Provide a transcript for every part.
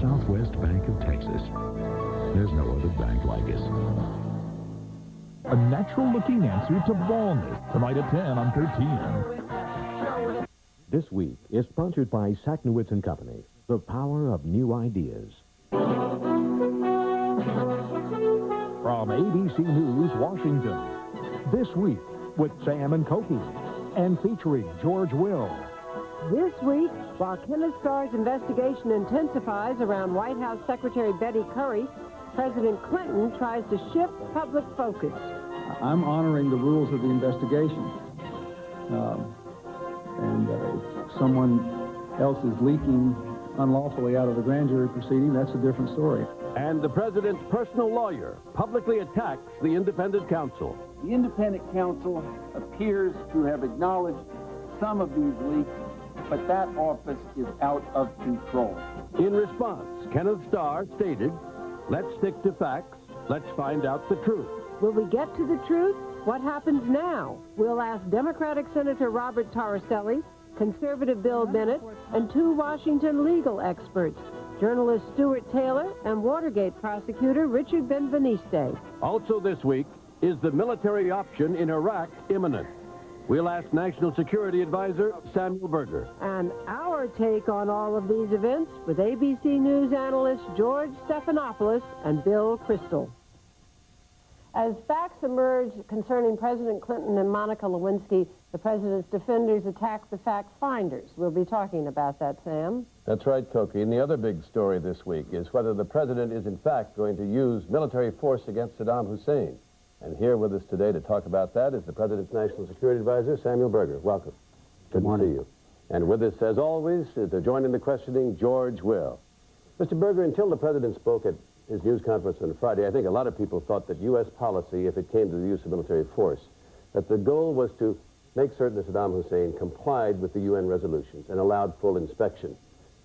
Southwest Bank of Texas. There's no other bank like us. A natural-looking answer to baldness. Tonight at 10 on 13. This week is sponsored by Sacknowitz & Company, the power of new ideas. From ABC News, Washington. This week with Sam and Cokie, and featuring George Will. This week, while Kenneth Starr's investigation intensifies around White House Secretary Betty Curry, President Clinton tries to shift public focus. I'm honoring the rules of the investigation. If someone else is leaking unlawfully out of the grand jury proceeding, that's a different story. And the president's personal lawyer publicly attacks the independent counsel. The independent counsel appears to have acknowledged some of these leaks, but that office is out of control. In response, Kenneth Starr stated, "Let's stick to facts. Let's find out the truth." Will we get to the truth? What happens now? We'll ask Democratic Senator Robert Torricelli, Conservative Bill Bennett, and two Washington legal experts, journalist Stuart Taylor and Watergate prosecutor Richard Benveniste. Also this week, is the military option in Iraq imminent? We'll ask National Security Advisor Samuel Berger. And our take on all of these events with ABC News analysts George Stephanopolis and Bill Crystal. As facts emerge concerning President Clinton and Monica Lewinsky, the president's defenders attack the fact finders. We'll be talking about that, Sam. That's right, Cokie. And the other big story this week is whether the president is in fact going to use military force against Saddam Hussein. And here with us today to talk about that is the president's national security advisor, Samuel Berger. Welcome. Good to see you. And with us, as always, to join in the questioning, George Will. Mr. Berger, until the president spoke at his news conference on Friday, I think a lot of people thought that U.S. policy, if it came to the use of military force, that the goal was to make certain that Saddam Hussein complied with the UN resolutions and allowed full inspection.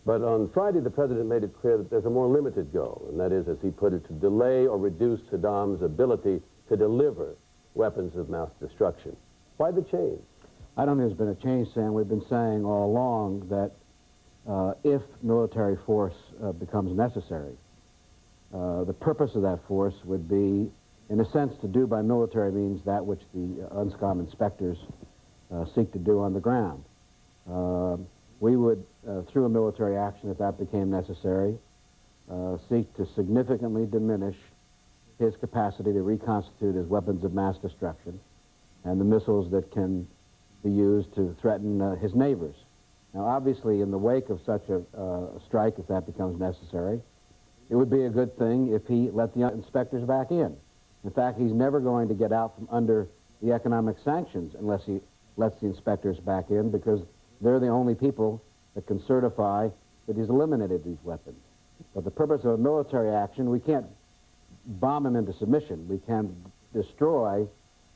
But on Friday, the president made it clear that there's a more limited goal, and that is, as he put it, to delay or reduce Saddam's ability to deliver weapons of mass destruction. Why the change? I don't think there's been a change, Sam. We've been saying all along that if military force becomes necessary, the purpose of that force would be, in a sense, to do by military means that which the UNSCOM inspectors seek to do on the ground. We would, through a military action, if that became necessary, seek to significantly diminish his capacity to reconstitute his weapons of mass destruction and the missiles that can be used to threaten his neighbors. Now, obviously, in the wake of such a strike, if that becomes necessary, it would be a good thing if he let the inspectors back in. In fact, he's never going to get out from under the economic sanctions unless he lets the inspectors back in, because they're the only people that can certify that he's eliminated these weapons. But the purpose of a military action, we can't bomb him into submission. We can destroy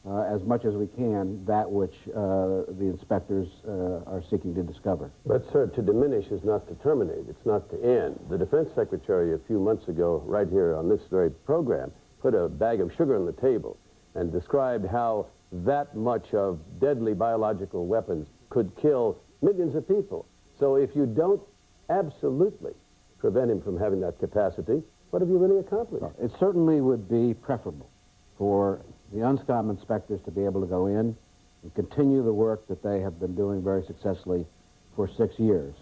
as much as we can that which the inspectors are seeking to discover. But, sir, to diminish is not to terminate. It's not to end. The defense secretary a few months ago, right here on this very program, put a bag of sugar on the table and described how that much of deadly biological weapons could kill millions of people. So if you don't absolutely prevent him from having that capacity, what have you really accomplished? It certainly would be preferable for the UNSCOM inspectors to be able to go in and continue the work that they have been doing very successfully for 6 years.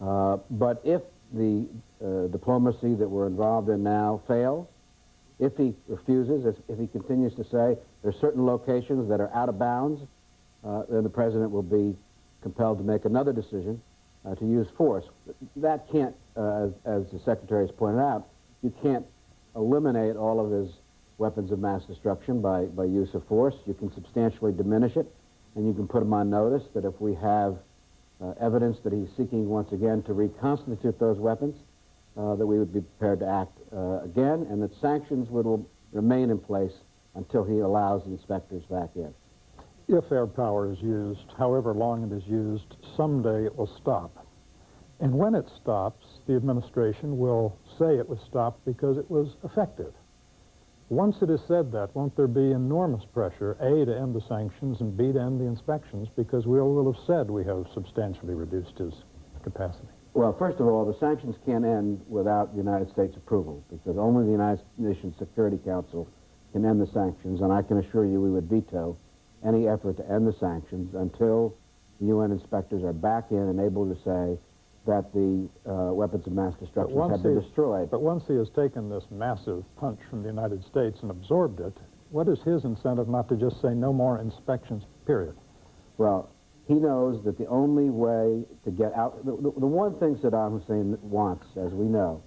But if the diplomacy that we're involved in now fails, if he refuses, if he continues to say there are certain locations that are out of bounds, then the president will be compelled to make another decision to use force. That can't, as the secretary has pointed out, you can't eliminate all of his weapons of mass destruction by use of force. You can substantially diminish it, and you can put him on notice that if we have evidence that he's seeking once again to reconstitute those weapons, that we would be prepared to act again, and that sanctions will remain in place until he allows the inspectors back in. If air power is used, however long it is used, someday it will stop. And when it stops, the administration will say it was stopped because it was effective. Once it is said that, won't there be enormous pressure, A, to end the sanctions, and B, to end the inspections, because we will have said we have substantially reduced his capacity? Well, first of all, the sanctions can't end without the United States approval, because only the United Nations Security Council can end the sanctions, and I can assure you we would veto any effort to end the sanctions until the UN inspectors are back in and able to say that the weapons of mass destruction have been destroyed. But once he has taken this massive punch from the United States and absorbed it, what is his incentive not to just say no more inspections, period? Well, he knows that the only way to get out, the one thing Saddam Hussein wants, as we know,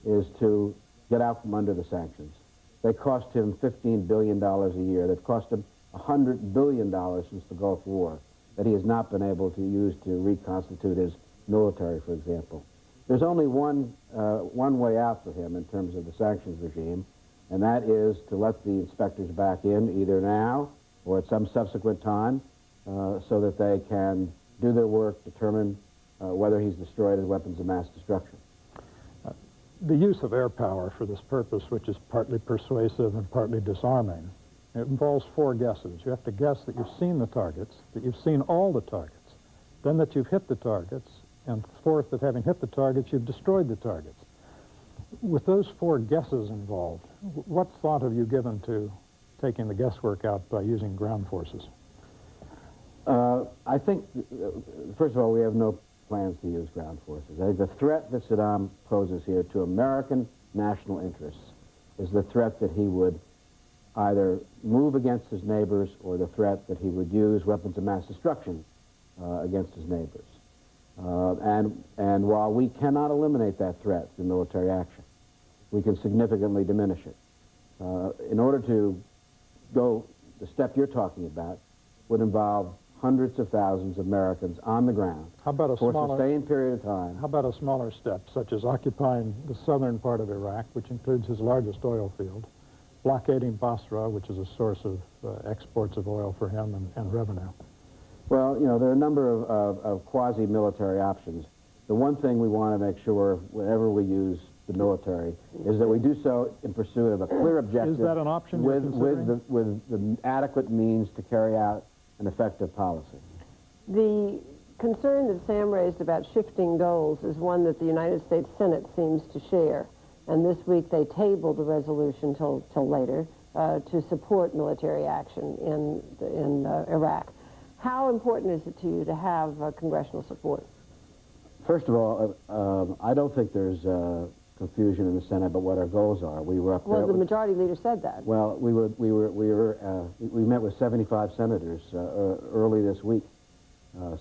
is to get out from under the sanctions. They cost him $15 billion a year. They've cost him $100 billion since the Gulf War that he has not been able to use to reconstitute his military, for example. There's only one way out for him in terms of the sanctions regime, and that is to let the inspectors back in either now or at some subsequent time so that they can do their work, determine whether he's destroyed his weapons of mass destruction. The use of air power for this purpose, which is partly persuasive and partly disarming, it involves 4 guesses. You have to guess that you've seen the targets, that you've seen all the targets, then that you've hit the targets, and fourth, that having hit the targets, you've destroyed the targets. With those 4 guesses involved, what thought have you given to taking the guesswork out by using ground forces? I think, first of all, we have no plans to use ground forces. I think the threat that Saddam poses here to American national interests is the threat that he would either move against his neighbors or the threat that he would use weapons of mass destruction against his neighbors. And while we cannot eliminate that threat through military action, we can significantly diminish it. In order to go the step you're talking about would involve hundreds of thousands of Americans on the ground for a sustained period of time. How about a smaller step, such as occupying the southern part of Iraq, which includes his largest oil field, blockading Basra, which is a source of exports of oil for him and revenue? Well, you know, there are a number of quasi-military options. The one thing we want to make sure whenever we use the military is that we do so in pursuit of a clear objective. Is that an option you're considering? with the adequate means to carry out an effective policy. The concern that Sam raised about shifting goals is one that the United States Senate seems to share. And this week they tabled the resolution till later to support military action in Iraq. How important is it to you to have congressional support? First of all, I don't think there's confusion in the Senate about what our goals are. We were up there. Well, the majority leader said that. Well, we met with 75 senators early this week,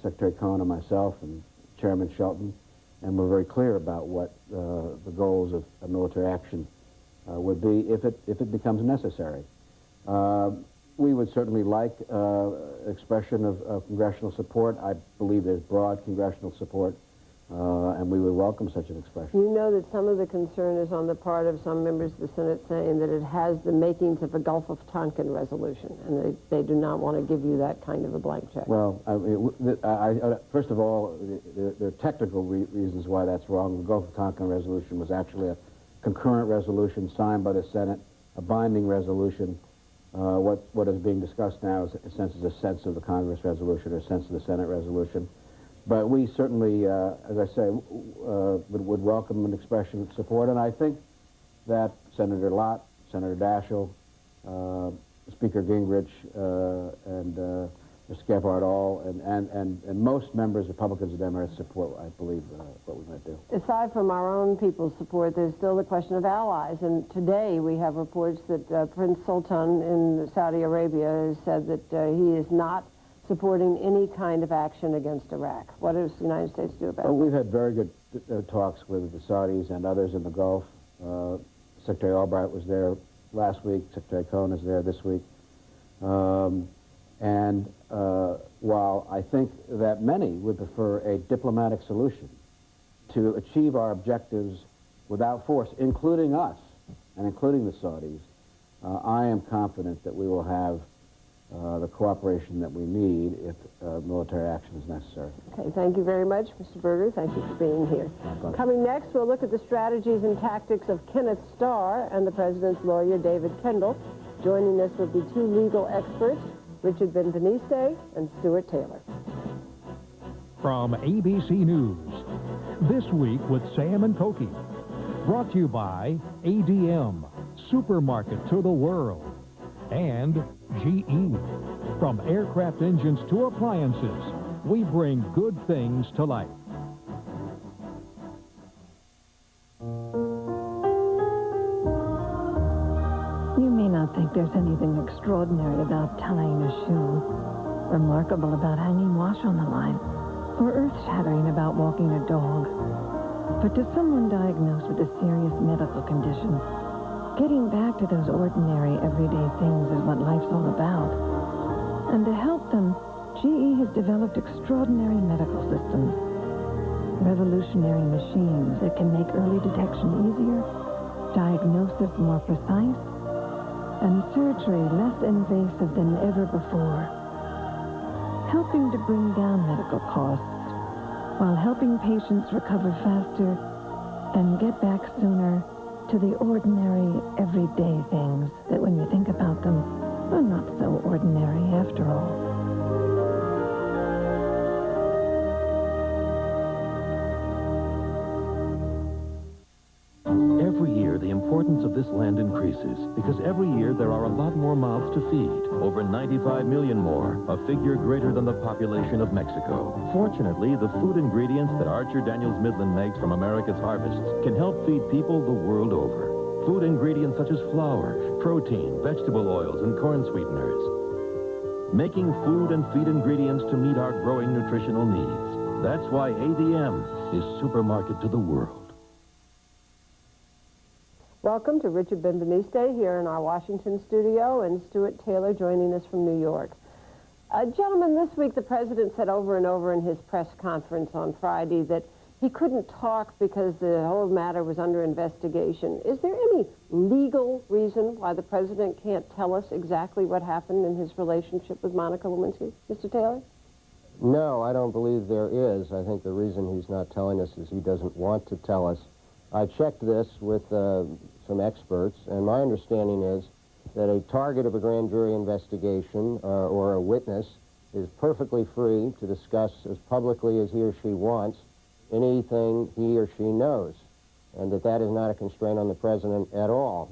Secretary Cohn and myself and Chairman Shelton, and we're very clear about what the goals of military action would be if it becomes necessary. We would certainly like expression of congressional support. I believe there's broad congressional support, and we would welcome such an expression. You know that some of the concern is on the part of some members of the Senate saying that it has the makings of a Gulf of Tonkin resolution, and they do not want to give you that kind of a blank check. Well, first of all, there are technical reasons why that's wrong. The Gulf of Tonkin resolution was actually a concurrent resolution signed by the Senate, a binding resolution. What is being discussed now is, in a sense, is a sense of the Congress resolution or a sense of the Senate resolution. But we certainly, as I say, would welcome an expression of support. And I think that Senator Lott, Senator Daschle, Speaker Gingrich, and Mr. Gephardt all, and most members, Republicans and Democrats, support, I believe, what we might do. Aside from our own people's support, there's still the question of allies. And today we have reports that Prince Sultan in Saudi Arabia has said that he is not supporting any kind of action against Iraq. What does the United States do about it? We've had very good talks with the Saudis and others in the Gulf. Secretary Albright was there last week. Secretary Cohn is there this week. While I think that many would prefer a diplomatic solution to achieve our objectives without force, including us and including the Saudis, I am confident that we will have the cooperation that we need if military action is necessary. Okay, thank you very much, Mr. Berger. Thank you for being here. Coming next, we'll look at the strategies and tactics of Kenneth Starr and the president's lawyer, David Kendall. Joining us will be 2 legal experts, Richard Benveniste and Stuart Taylor. From ABC News, This Week with Sam and Cokie. Brought to you by ADM, Supermarket to the World, and GE. From aircraft engines to appliances, we bring good things to life. You may not think there's anything extraordinary about tying a shoe, remarkable about hanging wash on the line, or earth-shattering about walking a dog. But to someone diagnosed with a serious medical condition, getting back to those ordinary, everyday things is what life's all about. And to help them, GE has developed extraordinary medical systems, revolutionary machines that can make early detection easier, diagnosis more precise, and surgery less invasive than ever before, helping to bring down medical costs while helping patients recover faster and get back sooner to the ordinary, everyday things that, when you think about them, are not so ordinary after all. Every year, the importance of this land increases because every year there are a lot more mouths to feed. Over 95 million more, a figure greater than the population of Mexico. Fortunately, the food ingredients that Archer Daniels Midland makes from America's harvests can help feed people the world over. Food ingredients such as flour, protein, vegetable oils, and corn sweeteners. Making food and feed ingredients to meet our growing nutritional needs. That's why ADM is Supermarket to the World. Welcome to Richard Benveniste here in our Washington studio, and Stuart Taylor joining us from New York. Gentlemen, this week the President said over and over in his press conference on Friday that he couldn't talk because the whole matter was under investigation. Is there any legal reason why the President can't tell us exactly what happened in his relationship with Monica Lewinsky? Mr. Taylor? No, I don't believe there is. I think the reason he's not telling us is he doesn't want to tell us. I checked this with some experts, and my understanding is that a target of a grand jury investigation or a witness is perfectly free to discuss as publicly as he or she wants anything he or she knows, and that is not a constraint on the President at all.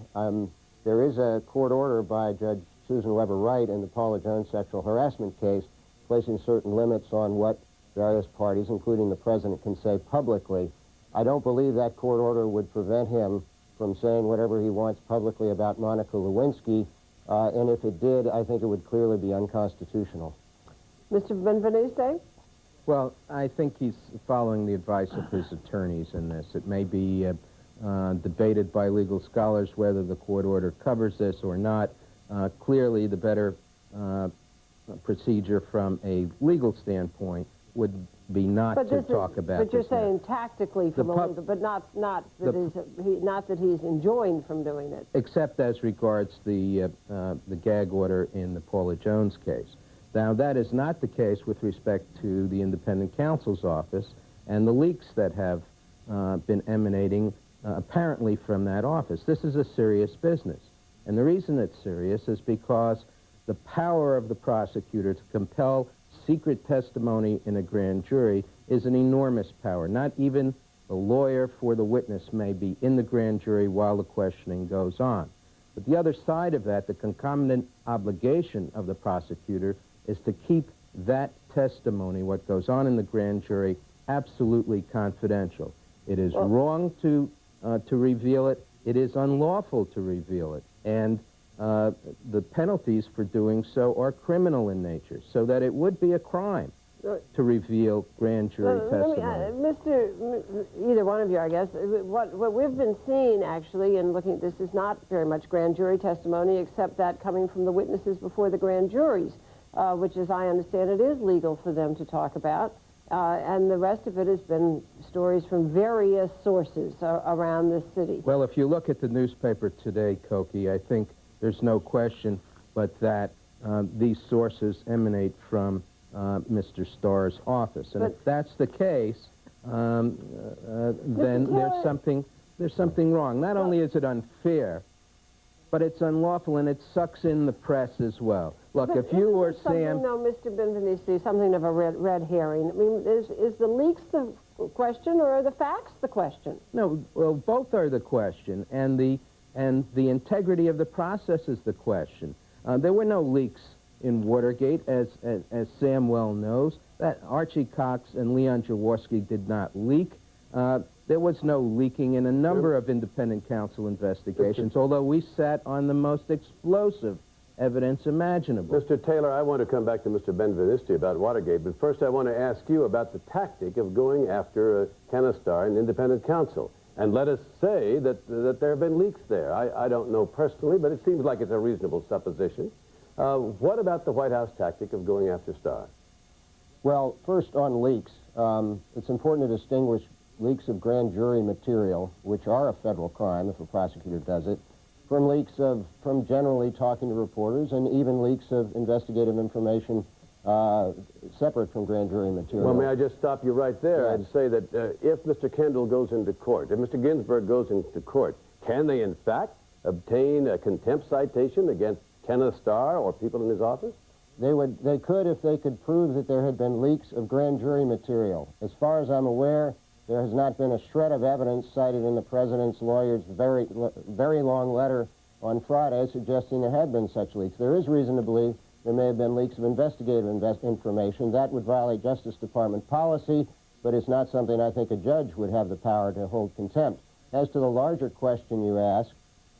There is a court order by Judge Susan Weber Wright in the Paula Jones sexual harassment case placing certain limits on what various parties, including the President, can say publicly. I don't believe that court order would prevent him from saying whatever he wants publicly about Monica Lewinsky, and if it did, I think it would clearly be unconstitutional. Mr. Benveniste? Well, I think he's following the advice of his attorneys in this. It may be debated by legal scholars whether the court order covers this or not. Clearly, the better procedure from a legal standpoint would be not to talk about this. But you're saying tactically from a legal, but not that he's enjoined from doing it. Except as regards the gag order in the Paula Jones case. Now, that is not the case with respect to the independent counsel's office and the leaks that have been emanating apparently from that office. This is a serious business. And the reason it's serious is because the power of the prosecutor to compel secret testimony in a grand jury is an enormous power. Not even the lawyer for the witness may be in the grand jury while the questioning goes on. But the other side of that, the concomitant obligation of the prosecutor, is to keep that testimony, what goes on in the grand jury, absolutely confidential. It is wrong to reveal it. It is unlawful to reveal it. And the penalties for doing so are criminal in nature, so that it would be a crime to reveal grand jury testimony. Either one of you, I guess, what we've been seeing, actually, and looking at this, is not very much grand jury testimony, except that coming from the witnesses before the grand juries, which, as I understand it, is legal for them to talk about. And the rest of it has been stories from various sources around this city. Well, if you look at the newspaper today, Cokie, I think there's no question but that these sources emanate from Mr. Starr's office. And if that's the case, then there's something wrong. Not only is it unfair, but it's unlawful, and it sucks in the press as well. Look, if you or Sam... No, Mr. Benveniste, something of a red herring. I mean, is the leaks question, or are the facts the question? No, well, both are the question, and the integrity of the process is the question. There were no leaks in Watergate, as Sam well knows. That Archie Cox and Leon Jaworski did not leak. There was no leaking in a number of independent counsel investigations, although we sat on the most explosive evidence imaginable. Mr. Taylor, I want to come back to Mr. Benvenisti about Watergate, but first I want to ask you about the tactic of going after Kenneth Starr and independent counsel. And let us say that there have been leaks there. I don't know personally, but it seems like it's a reasonable supposition. What about the White House tactic of going after Starr? Well, first on leaks, it's important to distinguish leaks of grand jury material, which are a federal crime if a prosecutor does it, from leaks from generally talking to reporters, and even leaks of investigative information separate from grand jury material. Well, may I just stop you right there and say that if Mr. Kendall goes into court, if Mr. Ginsburg goes into court, can they in fact obtain a contempt citation against Kenneth Starr or people in his office? They could if they could prove that there had been leaks of grand jury material. As far as I'm aware, there has not been a shred of evidence cited in the president's lawyer's very long letter on Friday suggesting there had been such leaks. There is reason to believe there may have been leaks of investigative information. That would violate Justice Department policy, but it's not something I think a judge would have the power to hold contempt. As to the larger question you ask,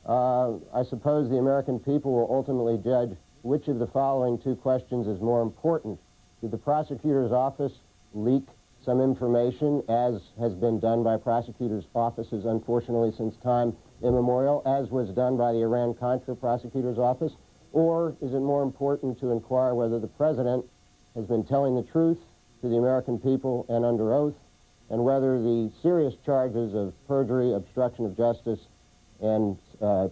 I suppose the American people will ultimately judge which of the following two questions is more important. Did the prosecutor's office leak some information, as has been done by prosecutors' offices, unfortunately, since time immemorial, as was done by the Iran-Contra prosecutor's office? Or is it more important to inquire whether the president has been telling the truth to the American people and under oath, and whether the serious charges of perjury, obstruction of justice, and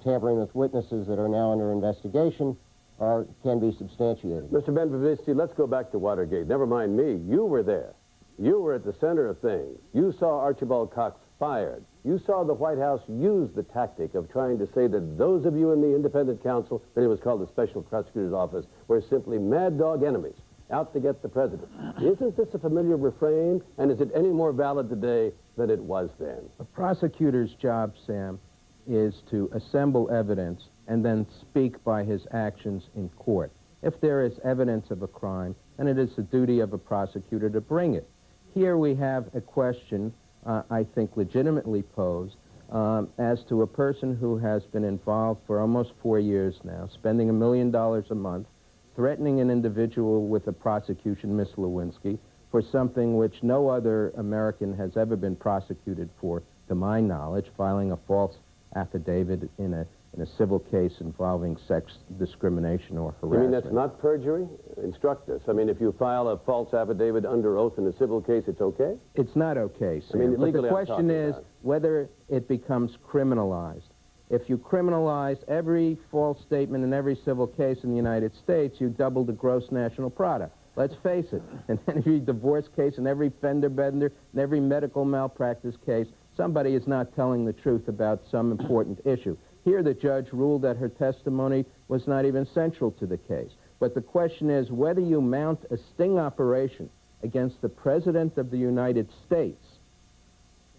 tampering with witnesses that are now under investigation can be substantiated? Mr. Benvenisti, let's go back to Watergate. Never mind me. You were there. You were at the center of things. You saw Archibald Cox fired. You saw the White House use the tactic of trying to say that those of you in the independent counsel, that it was called the Special Prosecutor's Office, were simply mad dog enemies out to get the president. Isn't this a familiar refrain? And is it any more valid today than it was then? A prosecutor's job, Sam, is to assemble evidence and then speak by his actions in court. If there is evidence of a crime, then it is the duty of a prosecutor to bring it. Here we have a question, I think legitimately posed, as to a person who has been involved for almost 4 years now, spending $1 million a month, threatening an individual with a prosecution, Miss Lewinsky, for something which no other American has ever been prosecuted for, to my knowledge, filing a false affidavit in a civil case involving sex discrimination or harassment. You mean that's not perjury? Instruct us. I mean, if you file a false affidavit under oath in a civil case, it's okay? It's not okay, Sam. I mean, but the question is whether it becomes criminalized. If you criminalize every false statement in every civil case in the United States, you double the gross national product. Let's face it. In every divorce case, in every fender bender, in every medical malpractice case, somebody is not telling the truth about some important issue. Here, the judge ruled that her testimony was not even central to the case. But the question is whether you mount a sting operation against the President of the United States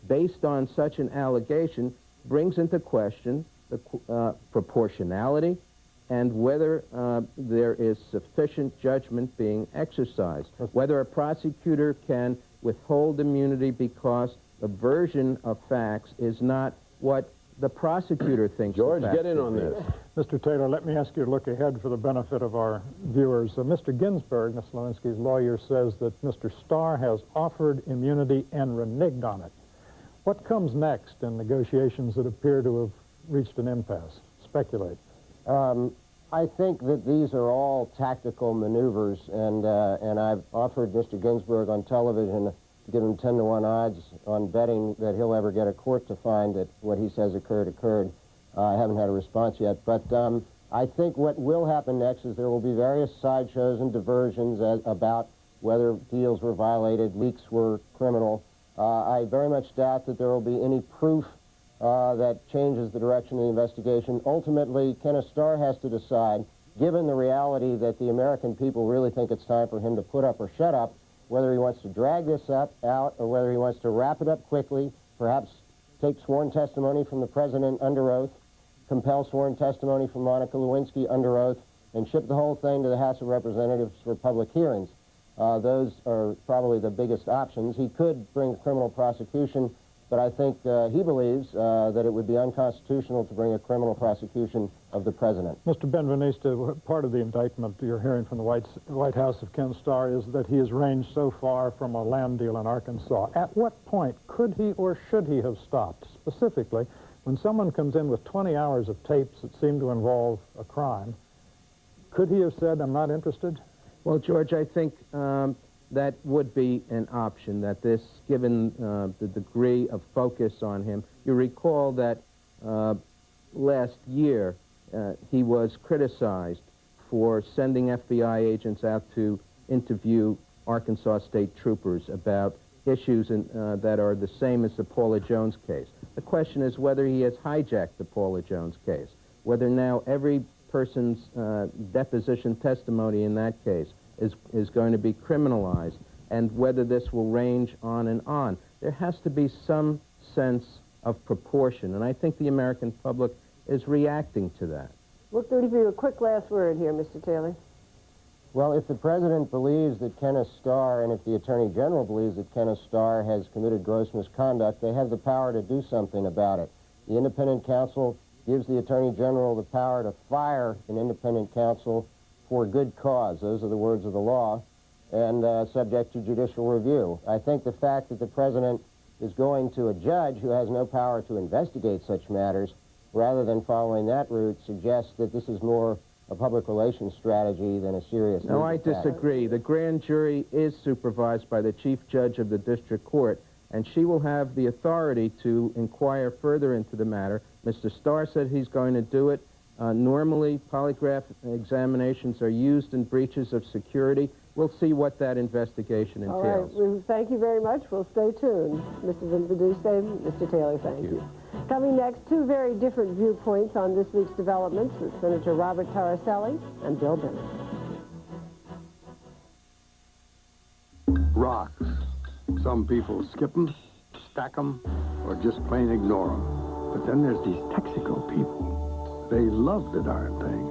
based on such an allegation brings into question the proportionality and whether there is sufficient judgment being exercised, whether a prosecutor can withhold immunity because the version of facts is not what the prosecutor thinks. George, get in on this. Mr. Taylor, let me ask you to look ahead for the benefit of our viewers. Mr. Ginsburg, Ms. Lewinsky's lawyer, says that Mr. Starr has offered immunity and reneged on it. What comes next in negotiations that appear to have reached an impasse? Speculate. I think that these are all tactical maneuvers, and I've offered Mr. Ginsburg on television to give him 10-to-1 odds on betting that he'll ever get a court to find that what he says occurred. I haven't had a response yet, but I think what will happen next is there will be various sideshows and diversions about whether deals were violated, leaks were criminal. I very much doubt that there will be any proof that changes the direction of the investigation. Ultimately, Kenneth Starr has to decide, given the reality that the American people really think it's time for him to put up or shut up, whether he wants to drag this out or whether he wants to wrap it up quickly, perhaps take sworn testimony from the president under oath, compel sworn testimony from Monica Lewinsky under oath, and ship the whole thing to the House of Representatives for public hearings. Those are probably the biggest options. He could bring a criminal prosecution, but I think he believes that it would be unconstitutional to bring a criminal prosecution of the president. Mr. Benveniste, part of the indictment you're hearing from the White House of Ken Starr is that he has ranged so far from a land deal in Arkansas. At what point could he or should he have stopped? Specifically, when someone comes in with 20 hours of tapes that seem to involve a crime, could he have said, I'm not interested? Well, George, I think that would be an option, that this, given the degree of focus on him, you recall that last year he was criticized for sending FBI agents out to interview Arkansas state troopers about issues that are the same as the Paula Jones case. The question is whether he has hijacked the Paula Jones case, whether now every person's deposition testimony in that case is going to be criminalized, and whether this will range on and on. There has to be some sense of proportion, and I think the American public is reacting to that. Look, to give you a quick last word here, Mr. Taylor. Well, if the president believes that Kenneth Starr, and if the attorney general believes that Kenneth Starr has committed gross misconduct, they have the power to do something about it. The independent counsel gives the attorney general the power to fire an independent counsel for good cause. Those are the words of the law, and subject to judicial review. I think the fact that the president is going to a judge who has no power to investigate such matters, rather than following that route, suggests that this is more a public relations strategy than a serious... No, I disagree. The grand jury is supervised by the chief judge of the district court, and she will have the authority to inquire further into the matter. Mr. Starr said he's going to do it. Normally, polygraph examinations are used in breaches of security. We'll see what that investigation entails. All right. Well, thank you very much. We'll stay tuned. Mr. Benveniste, Mr. Taylor, thank you. Coming next, two very different viewpoints on this week's developments with Senator Robert Torricelli and Bill Bennett. Rocks. Some people skip them, stack them, or just plain ignore them. But then there's these Texaco people. They love the darn things.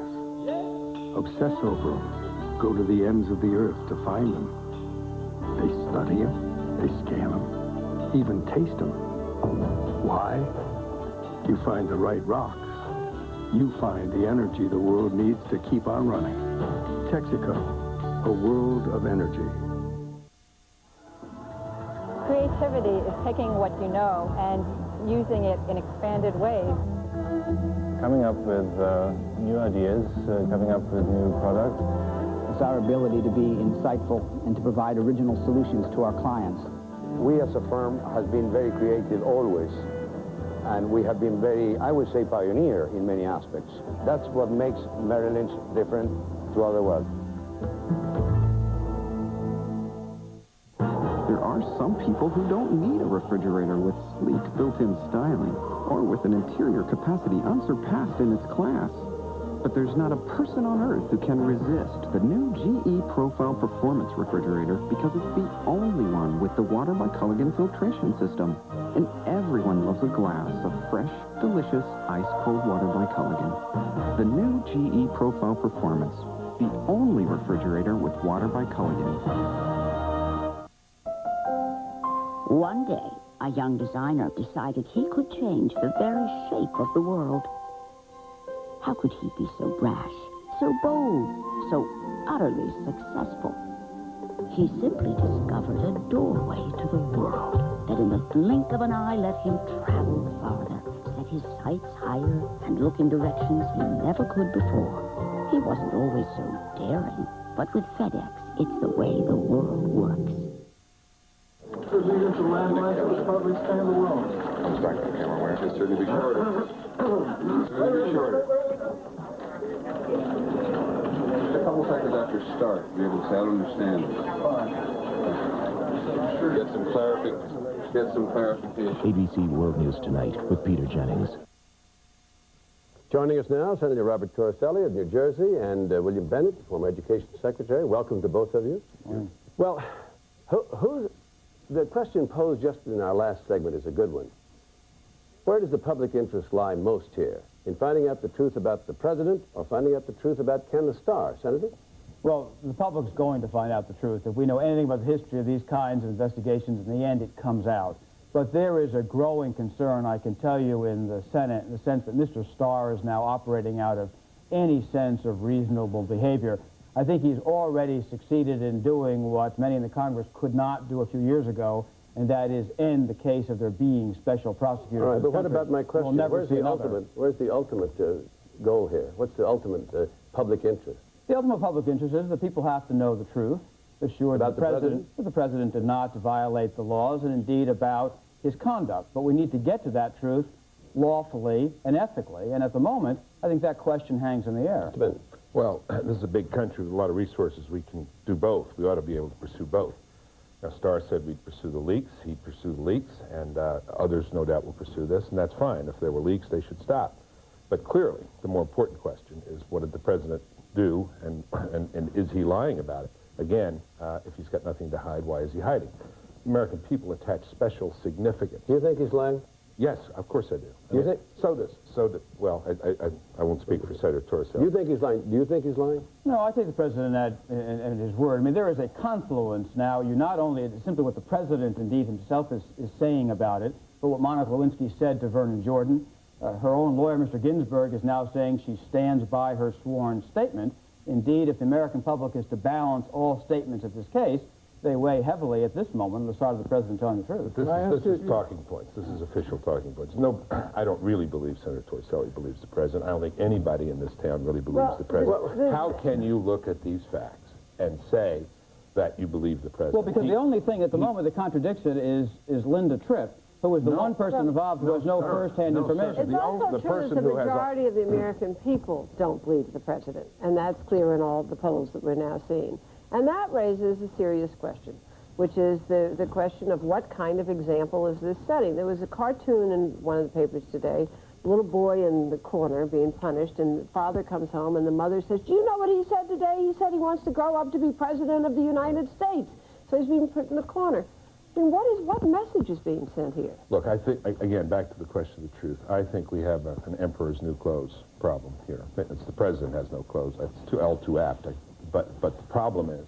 Obsess over them. Go to the ends of the earth to find them. They study them. They scan them. Even taste them. Why? You find the right rocks. You find the energy the world needs to keep on running. Texaco, a world of energy. Creativity is taking what you know and using it in expanded ways. Coming up with new ideas, coming up with new products. It's our ability to be insightful and to provide original solutions to our clients. We as a firm have been very creative always, and we have been very, I would say, pioneer in many aspects. That's what makes Merrill Lynch different to other world. There are some people who don't need a refrigerator with sleek built-in styling or with an interior capacity unsurpassed in its class. But there's not a person on earth who can resist the new GE Profile Performance Refrigerator because it's the only one with the Water by Culligan filtration system. And everyone loves a glass of fresh, delicious, ice-cold water by Culligan. The new GE Profile Performance, the only refrigerator with water by Culligan. One day, a young designer decided he could change the very shape of the world. How could he be so brash, so bold, so utterly successful? He simply discovered a doorway to the world that in the blink of an eye let him travel farther, set his sights higher, and look in directions he never could before. He wasn't always so daring, but with FedEx, it's the way the world works. Leaders of land life was probably stand alone. I'm stuck on the camera. Why don't you certainly be shorter? Certainly be shorter. Just a couple seconds after start, be able to say, I don't understand this. Get some clarification. ABC World News Tonight with Peter Jennings. Joining us now, Senator Robert Torricelli of New Jersey and William Bennett, former Education Secretary. Welcome to both of you. Well, The question posed just in our last segment is a good one. Where does the public interest lie most here? In finding out the truth about the president or finding out the truth about Ken the Star? Senator? Well, the public's going to find out the truth. If we know anything about the history of these kinds of investigations, in the end it comes out. But there is a growing concern, I can tell you, in the Senate, in the sense that Mr. Starr is now operating out of any sense of reasonable behavior. I think he's already succeeded in doing what many in the Congress could not do a few years ago, and that is end the case of there being special prosecutors. All right, but what country. about my question? We'll Where's the ultimate goal here? What's the ultimate public interest? The ultimate public interest is that people have to know the truth, assured that the president did not violate the laws, and indeed about his conduct. But we need to get to that truth lawfully and ethically, and at the moment, I think that question hangs in the air. Well, this is a big country with a lot of resources. We can do both. We ought to be able to pursue both. Now, Starr said we'd pursue the leaks. He'd pursue the leaks, and others, no doubt, will pursue this, and that's fine. If there were leaks, they should stop. But clearly, the more important question is, what did the president do, and is he lying about it? Again, if he's got nothing to hide, why is he hiding? The American people attach special significance. Do you think he's lying? Yes, of course I do. You think? Well, I won't speak for Senator Torres. You think he's lying? Do you think he's lying? No, I take the president at his word. I mean, there is a confluence now. You not only, it's simply what the president indeed himself is saying about it, but what Monica Lewinsky said to Vernon Jordan. Her own lawyer, Mr. Ginsburg, is now saying she stands by her sworn statement. Indeed, if the American public is to balance all statements of this case, they weigh heavily at this moment on the side of the president telling the truth. This is talking points. This is official talking points. No, I don't really believe Senator Torricelli believes the president. I don't think anybody in this town really believes the president. How can you look at these facts and say that you believe the president? Well, because the only thing at the moment that contradicts it is Linda Tripp, who was the one person involved who has no first-hand information. It's also true that the majority of the American people don't believe the president, and that's clear in all the polls that we're now seeing. And that raises a serious question, which is the question of what kind of example is this setting. There was a cartoon in one of the papers today, a little boy in the corner being punished, and the father comes home, and the mother says, do you know what he said today? He said he wants to grow up to be president of the United States. So he's being put in the corner. I mean, what message is being sent here? Look, I think, again, back to the question of the truth, I think we have an emperor's new clothes problem here. It's the president has no clothes. That's too apt. But the problem is,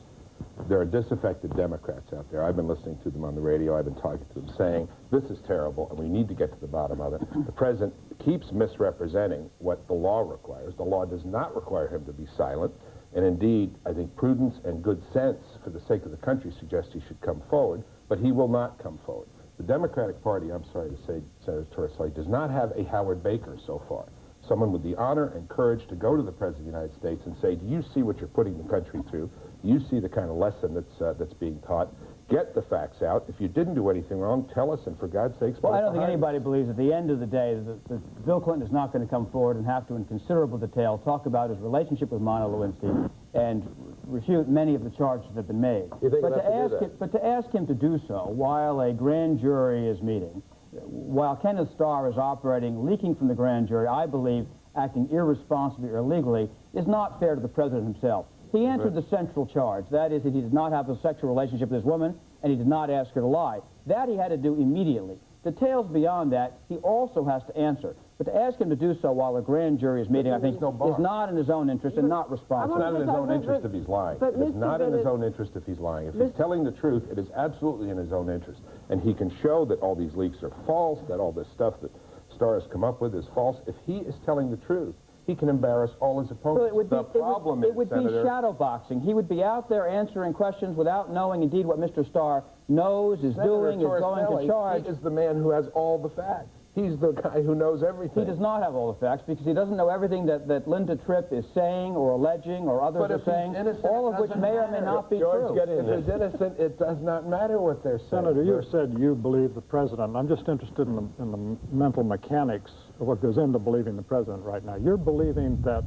there are disaffected Democrats out there. I've been listening to them on the radio. I've been talking to them saying, this is terrible, and we need to get to the bottom of it. The president keeps misrepresenting what the law requires. The law does not require him to be silent. And indeed, I think prudence and good sense, for the sake of the country, suggest he should come forward. But he will not come forward. The Democratic Party, I'm sorry to say, Senator Torricelli, does not have a Howard Baker so far. Someone with the honor and courage to go to the President of the United States and say, do you see what you're putting the country through? Do you see the kind of lesson that's being taught? Get the facts out. If you didn't do anything wrong, tell us, and for God's sakes, well, I don't think anybody believes at the end of the day that Bill Clinton is not going to come forward and have to, in considerable detail, talk about his relationship with Monica Lewinsky and refute many of the charges that have been made. But to ask him to do so while a grand jury is meeting, while Kenneth Starr is operating, leaking from the grand jury, I believe acting irresponsibly or illegally, is not fair to the president himself. He answered the central charge. That is that he did not have a sexual relationship with this woman, and he did not ask her to lie. That he had to do immediately. Details beyond that, he also has to answer. But to ask him to do so while a grand jury is meeting, I think, is not in his own interest and not responsible. It's not in his own interest if he's lying. It is not in his own interest if he's lying. If he's telling the truth, it is absolutely in his own interest. And he can show that all these leaks are false, that all this stuff that Starr has come up with is false. If he is telling the truth, he can embarrass all his opponents. Well, it would be shadow boxing. He would be out there answering questions without knowing indeed what Mr. Starr knows, is doing, is going to charge. He is the man who has all the facts. He's the guy who knows everything. He does not have all the facts because he doesn't know everything that Linda Tripp is saying or alleging or others are saying, all of which may or may not be true. If he's innocent, it does not matter what they're saying. Senator, you said you believe the president. I'm just interested in the mental mechanics of what goes into believing the president right now. You're believing that,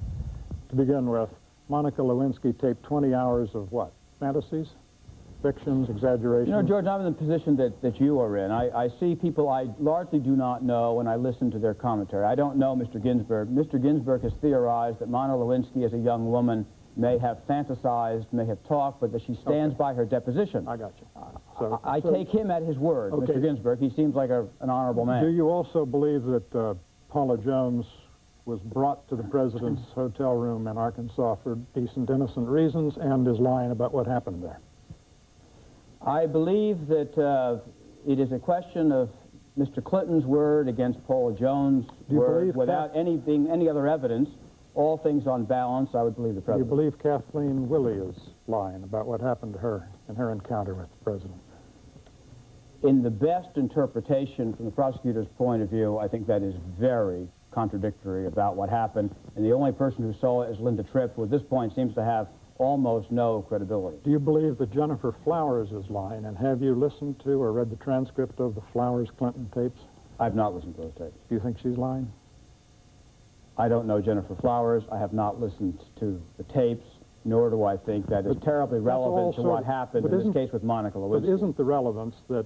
to begin with, Monica Lewinsky taped 20 hours of what? Fantasies? Fictions, exaggerations? You know, George, I'm in the position that you are in. I see people I largely do not know, and I listen to their commentary. I don't know Mr. Ginsburg. Mr. Ginsburg has theorized that Monica Lewinsky, as a young woman, may have fantasized, may have talked, but that she stands by her deposition. I got you. So, I take him at his word, Okay. Mr. Ginsburg. He seems like an honorable man. Do you also believe that Paula Jones was brought to the president's hotel room in Arkansas for decent, innocent reasons and is lying about what happened there? I believe that it is a question of Mr. Clinton's word against Paula Jones' word without any other evidence. All things on balance, I would believe the Do you president. believe Kathleen Willey is lying about what happened to her in her encounter with the president? In the best interpretation from the prosecutor's point of view, I think that is very contradictory about what happened. And the only person who saw it is Linda Tripp, who at this point seems to have almost no credibility. Do you believe that Jennifer Flowers is lying? And have you listened to or read the transcript of the Flowers-Clinton tapes? I've not listened to those tapes. Do you think she's lying? I don't know Jennifer Flowers. I have not listened to the tapes, nor do I think that is terribly relevant to what happened in this case with Monica Lewinsky. But isn't the relevance that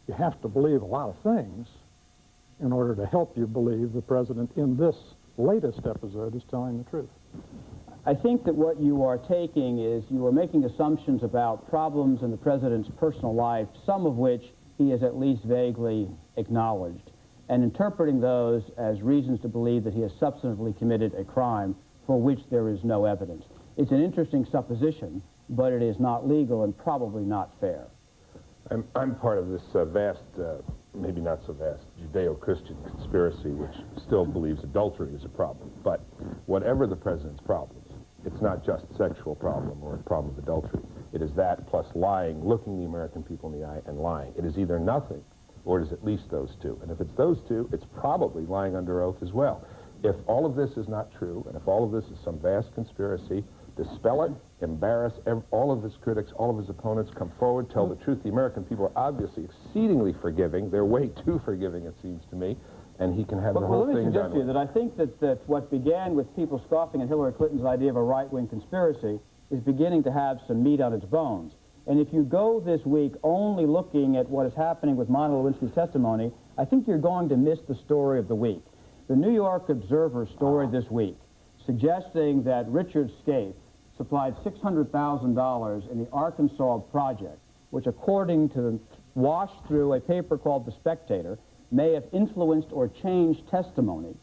you have to believe a lot of things in order to help you believe the president in this latest episode is telling the truth? I think that what you are taking is you are making assumptions about problems in the president's personal life, some of which he has at least vaguely acknowledged, and interpreting those as reasons to believe that he has substantively committed a crime for which there is no evidence. It's an interesting supposition, but it is not legal and probably not fair. I'm part of this vast, maybe not so vast, Judeo-Christian conspiracy which still believes adultery is a problem. But whatever the president's problems, it's not just a sexual problem or a problem of adultery. It is that plus lying, looking the American people in the eye and lying. It is either nothing or it is at least those two. And if it's those two, it's probably lying under oath as well. If all of this is not true, and if all of this is some vast conspiracy, dispel it, embarrass all of his critics, all of his opponents, come forward, tell the truth. The American people are obviously exceedingly forgiving. They're way too forgiving, it seems to me, and he can have the whole thing done. Let me suggest to you that I think that what began with people scoffing at Hillary Clinton's idea of a right-wing conspiracy is beginning to have some meat on its bones. And if you go this week only looking at what is happening with Monica Lewinsky's testimony, I think you're going to miss the story of the week. The New York Observer story this week suggesting that Richard Scaife supplied $600,000 in the Arkansas project, which according to washed through a paper called The Spectator, may have influenced or changed testimony,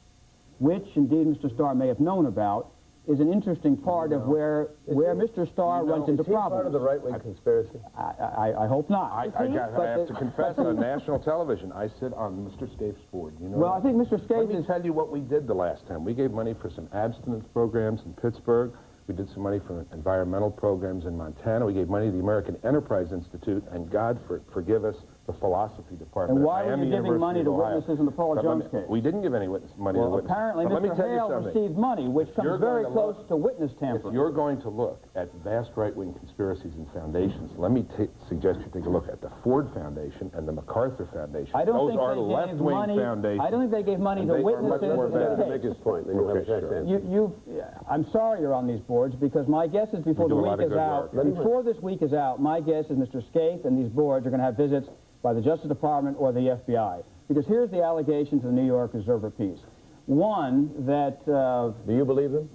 which indeed Mr. Starr may have known about, is an interesting part of where Mr. Starr runs into problems. Is he part of the right-wing conspiracy? I hope not. I have to confess on national television, I sit on Mr. Scaife's board. You know well, I think Mr. Scaife Let me tell you what we did the last time. We gave money for some abstinence programs in Pittsburgh. We did some money for environmental programs in Montana. We gave money to the American Enterprise Institute, and God forgive us, the philosophy department. And why were you giving money to witnesses in the Paula Jones case? We didn't give any money to witnesses. Apparently Mr. Hale received money, which comes very close to witness tampering. If you're going to look at vast right-wing conspiracies and foundations, let me suggest you take a look at the Ford Foundation and the MacArthur Foundation. I don't Those think are they gave left-wing money. foundations. I don't think they gave money to witnesses. Make his point, then you'll have a chance to answer. I'm sorry you're on these boards because my guess is before the week is out, before this week is out, my guess is Mr. Scaife and these boards are going to have visits by the Justice Department or the FBI. Because here's the allegations of the New York Observer piece. One, that... do you believe them?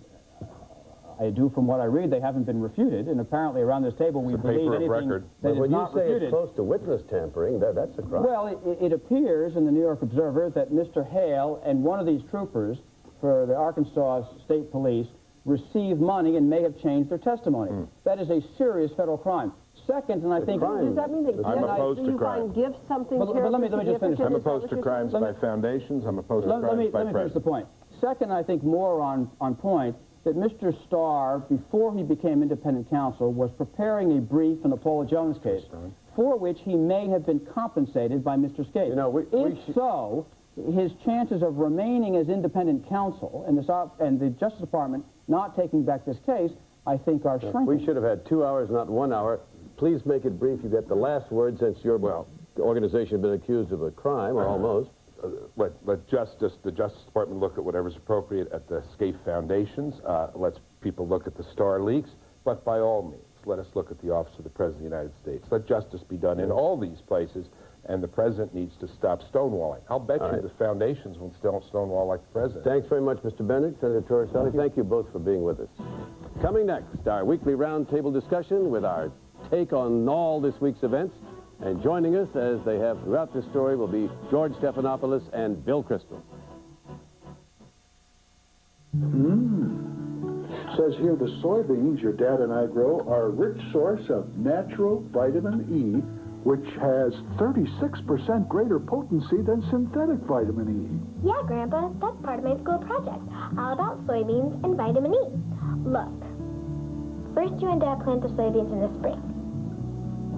I do from what I read. They haven't been refuted, and apparently around this table we believe anything that is not refuted. When you say it's close to witness tampering, that's a crime. Well, it appears in the New York Observer that Mr. Hale and one of these troopers for the Arkansas State Police received money and may have changed their testimony. That is a serious federal crime. Second, and I think... Does that mean that I'm opposed to crime. gifts something but let me just finish. I'm opposed to crimes by foundations. I'm opposed to crimes by presidents. Let me finish the point. Second, I think more on point, that Mr. Starr, before he became independent counsel, was preparing a brief in the Paula Jones case, for which he may have been compensated by Mr. Scaife. You know, if so, his chances of remaining as independent counsel and the Justice Department not taking back this case, I think are shrinking. We should have had 2 hours, not 1 hour. Please make it brief. You get the last word since your organization has been accused of a crime, or almost. Let the Justice Department look at whatever's appropriate at the Scaife Foundations. Let's people look at the Starr leaks. But by all means, let us look at the Office of the President of the United States. Let justice be done in all these places, and the President needs to stop stonewalling. I'll bet you the foundations will still stonewall like the President. Thanks very much, Mr. Benedict, Senator Torricelli. Thank you both for being with us. Coming next, our weekly roundtable discussion with our take on all this week's events. And joining us, as they have throughout this story, will be George Stephanopolis and Bill Crystal. Says here the soybeans your dad and I grow are a rich source of natural vitamin E, which has 36% greater potency than synthetic vitamin E. Yeah, Grandpa, that's part of my school project, all about soybeans and vitamin E. Look, first you and Dad plant the soybeans in the spring.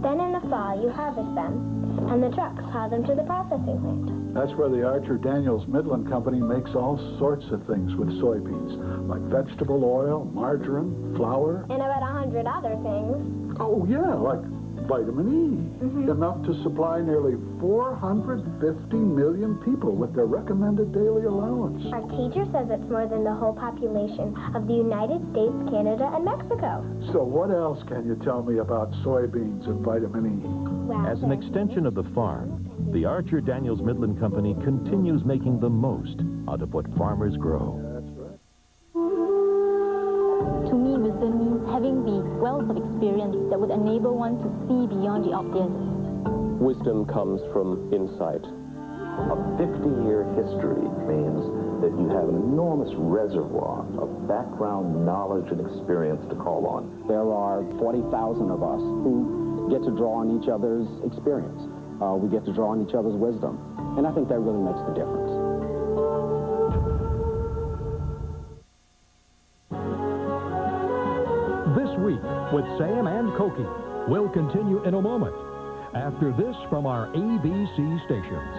Then in the fall, you harvest them, and the trucks haul them to the processing plant. That's where the Archer Daniels Midland Company makes all sorts of things with soybeans, like vegetable oil, margarine, flour. And about 100 other things. Oh, yeah, like vitamin E. Enough to supply nearly 450 million people with their recommended daily allowance. Our teacher says it's more than the whole population of the United States, Canada, and Mexico. So what else can you tell me about soybeans and vitamin E? Well, as an extension of the farm, the Archer Daniels Midland Company continues making the most out of what farmers grow. That's right. To me, wisdom means having the wealth of experience that would enable one to see beyond the obvious. Wisdom comes from insight. A 50-year history means that you have an enormous reservoir of background knowledge and experience to call on. There are 40,000 of us who get to draw on each other's experience. We get to draw on each other's wisdom. And I think that really makes the difference. This week with Sam and Cokie. We'll continue in a moment after this from our ABC stations.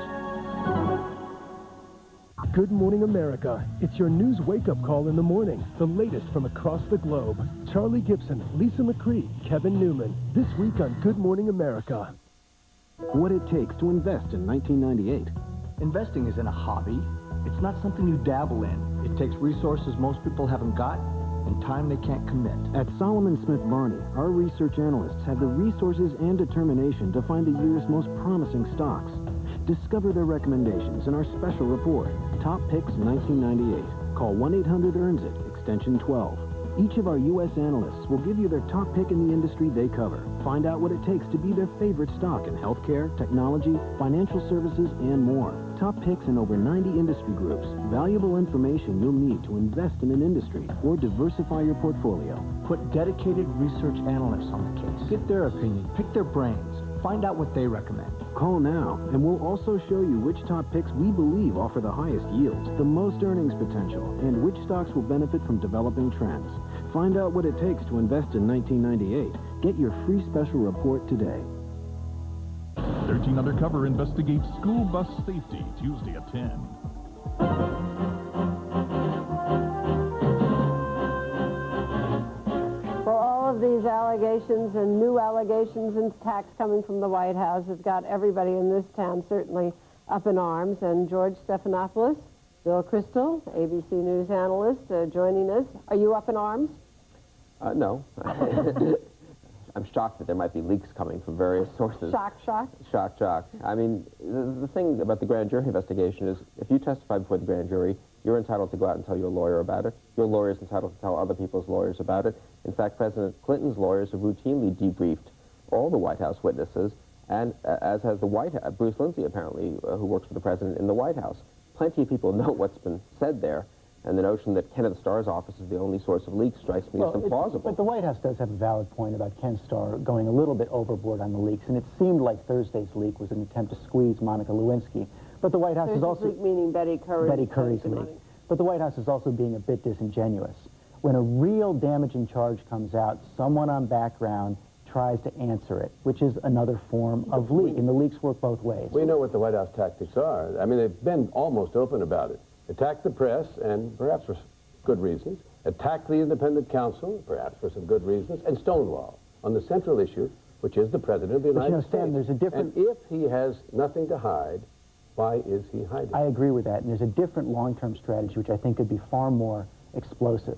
Good morning, America. It's your news wake-up call in the morning. The latest from across the globe. Charlie Gibson, Lisa McCree, Kevin Newman. This week on Good Morning America. What it takes to invest in 1998. Investing isn't a hobby. It's not something you dabble in. It takes resources most people haven't got and time they can't commit. At Solomon Smith Barney, our research analysts have the resources and determination to find the year's most promising stocks. Discover their recommendations in our special report, Top Picks 1998. Call 1-800-EARNS-IT, extension 12. Each of our U.S. analysts will give you their top pick in the industry they cover. Find out what it takes to be their favorite stock in healthcare, technology, financial services, and more. Top picks in over 90 industry groups. Valuable information you'll need to invest in an industry or diversify your portfolio. Put dedicated research analysts on the case. Get their opinion. Pick their brains. Find out what they recommend. Call now, and we'll also show you which top picks we believe offer the highest yields, the most earnings potential, and which stocks will benefit from developing trends. Find out what it takes to invest in 1998. Get your free special report today. 13 Undercover investigates school bus safety, Tuesday at 10. These allegations and new allegations and attacks coming from the White House have got everybody in this town certainly up in arms. And George Stephanopoulos, Bill Crystal, ABC News analyst, joining us. Are you up in arms? No. I'm shocked that there might be leaks coming from various sources. Shock. I mean, the thing about the grand jury investigation is if you testify before the grand jury, you're entitled to go out and tell your lawyer about it. Your lawyer is entitled to tell other people's lawyers about it. In fact, President Clinton's lawyers have routinely debriefed all the White House witnesses, and as has the White House, Bruce Lindsay apparently, who works for the president in the White House. Plenty of people know what's been said there, and the notion that Kenneth Starr's office is the only source of leaks strikes me as implausible. But the White House does have a valid point about Ken Starr going a little bit overboard on the leaks, and it seemed like Thursday's leak was an attempt to squeeze Monica Lewinsky. But the White House is also... leak meaning Betty Curry. Betty Curry's leak. But the White House is also being a bit disingenuous. When a real damaging charge comes out, someone on background tries to answer it, which is another form of leak, and the leaks work both ways. We know what the White House tactics are. I mean, they've been almost open about it. Attack the press, and perhaps for good reasons. Attack the independent counsel, perhaps for some good reasons, and stonewall on the central issue, which is the President of the United States. Stan, there's a different... And if he has nothing to hide, why is he hiding? I agree with that, and there's a different long-term strategy, which I think could be far more explosive.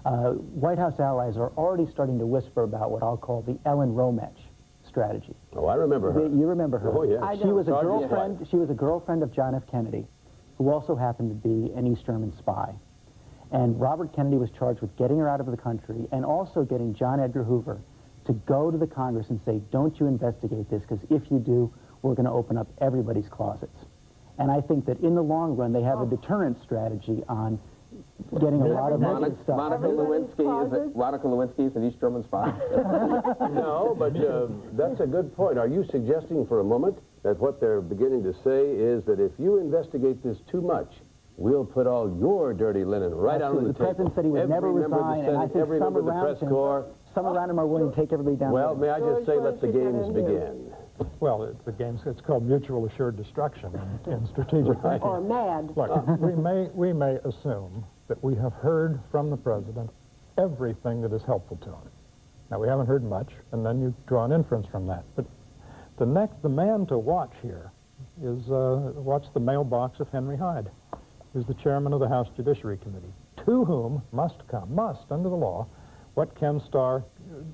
White House allies are already starting to whisper about what I'll call the Ellen Romech strategy. Oh, I remember her. You remember her? Oh, yeah. She was a girlfriend of John F. Kennedy, who also happened to be an East German spy. And Robert Kennedy was charged with getting her out of the country and also getting John Edgar Hoover to go to the Congress and say, don't you investigate this, because if you do, we're going to open up everybody's closets. And I think that in the long run, they have a deterrent strategy on getting a lot of negative stuff. Monica Lewinsky is an East German spy. No, but that's a good point. Are you suggesting for a moment that what they're beginning to say is that if you investigate this too much, we'll put all your dirty linen right out on the table? The president said he would never resign, and I think some around him are willing to take everybody down. Well, may I just say, let the games begin. Well, it's called mutual assured destruction in strategic thinking. Or mad. Look, we may assume that we have heard from the president everything that is helpful to him. Now, we haven't heard much, and then you draw an inference from that. But the man to watch here is watch the mailbox of Henry Hyde, who's the chairman of the House Judiciary Committee, to whom must under the law, what Ken Starr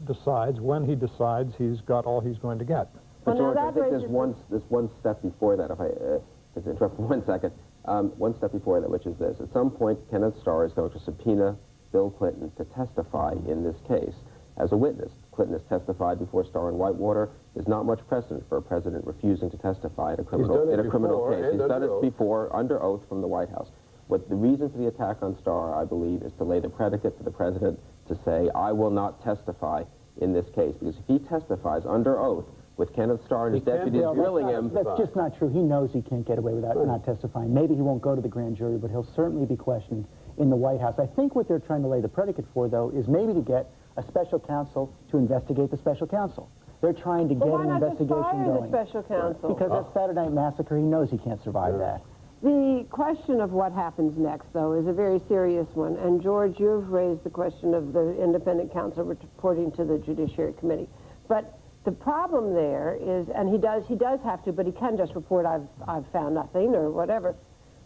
decides when he decides he's got all he's going to get. But George, I think there's one step before that, if I can interrupt for 1 second. One step before that, which is this. At some point, Kenneth Starr is going to subpoena Bill Clinton to testify in this case as a witness. Clinton has testified before Starr in Whitewater. There's not much precedent for a president refusing to testify in a criminal case. He's done it before under oath from the White House. What the reason for the attack on Starr, I believe, is to lay the predicate for the president to say, I will not testify in this case. Because if he testifies under oath, with Kenneth Starr and his deputies drilling him. That's just not true. He knows he can't get away without not testifying. Maybe he won't go to the grand jury, but he'll certainly be questioned in the White House. I think what they're trying to lay the predicate for, though, is maybe to get a special counsel to investigate the special counsel. They're trying to get an investigation going. The special counsel? Because that Saturday Night Massacre, he knows he can't survive that. The question of what happens next, though, is a very serious one. And, George, you've raised the question of the independent counsel reporting to the Judiciary Committee. But the problem there is, and he does have to, but he can just report, I've found nothing or whatever.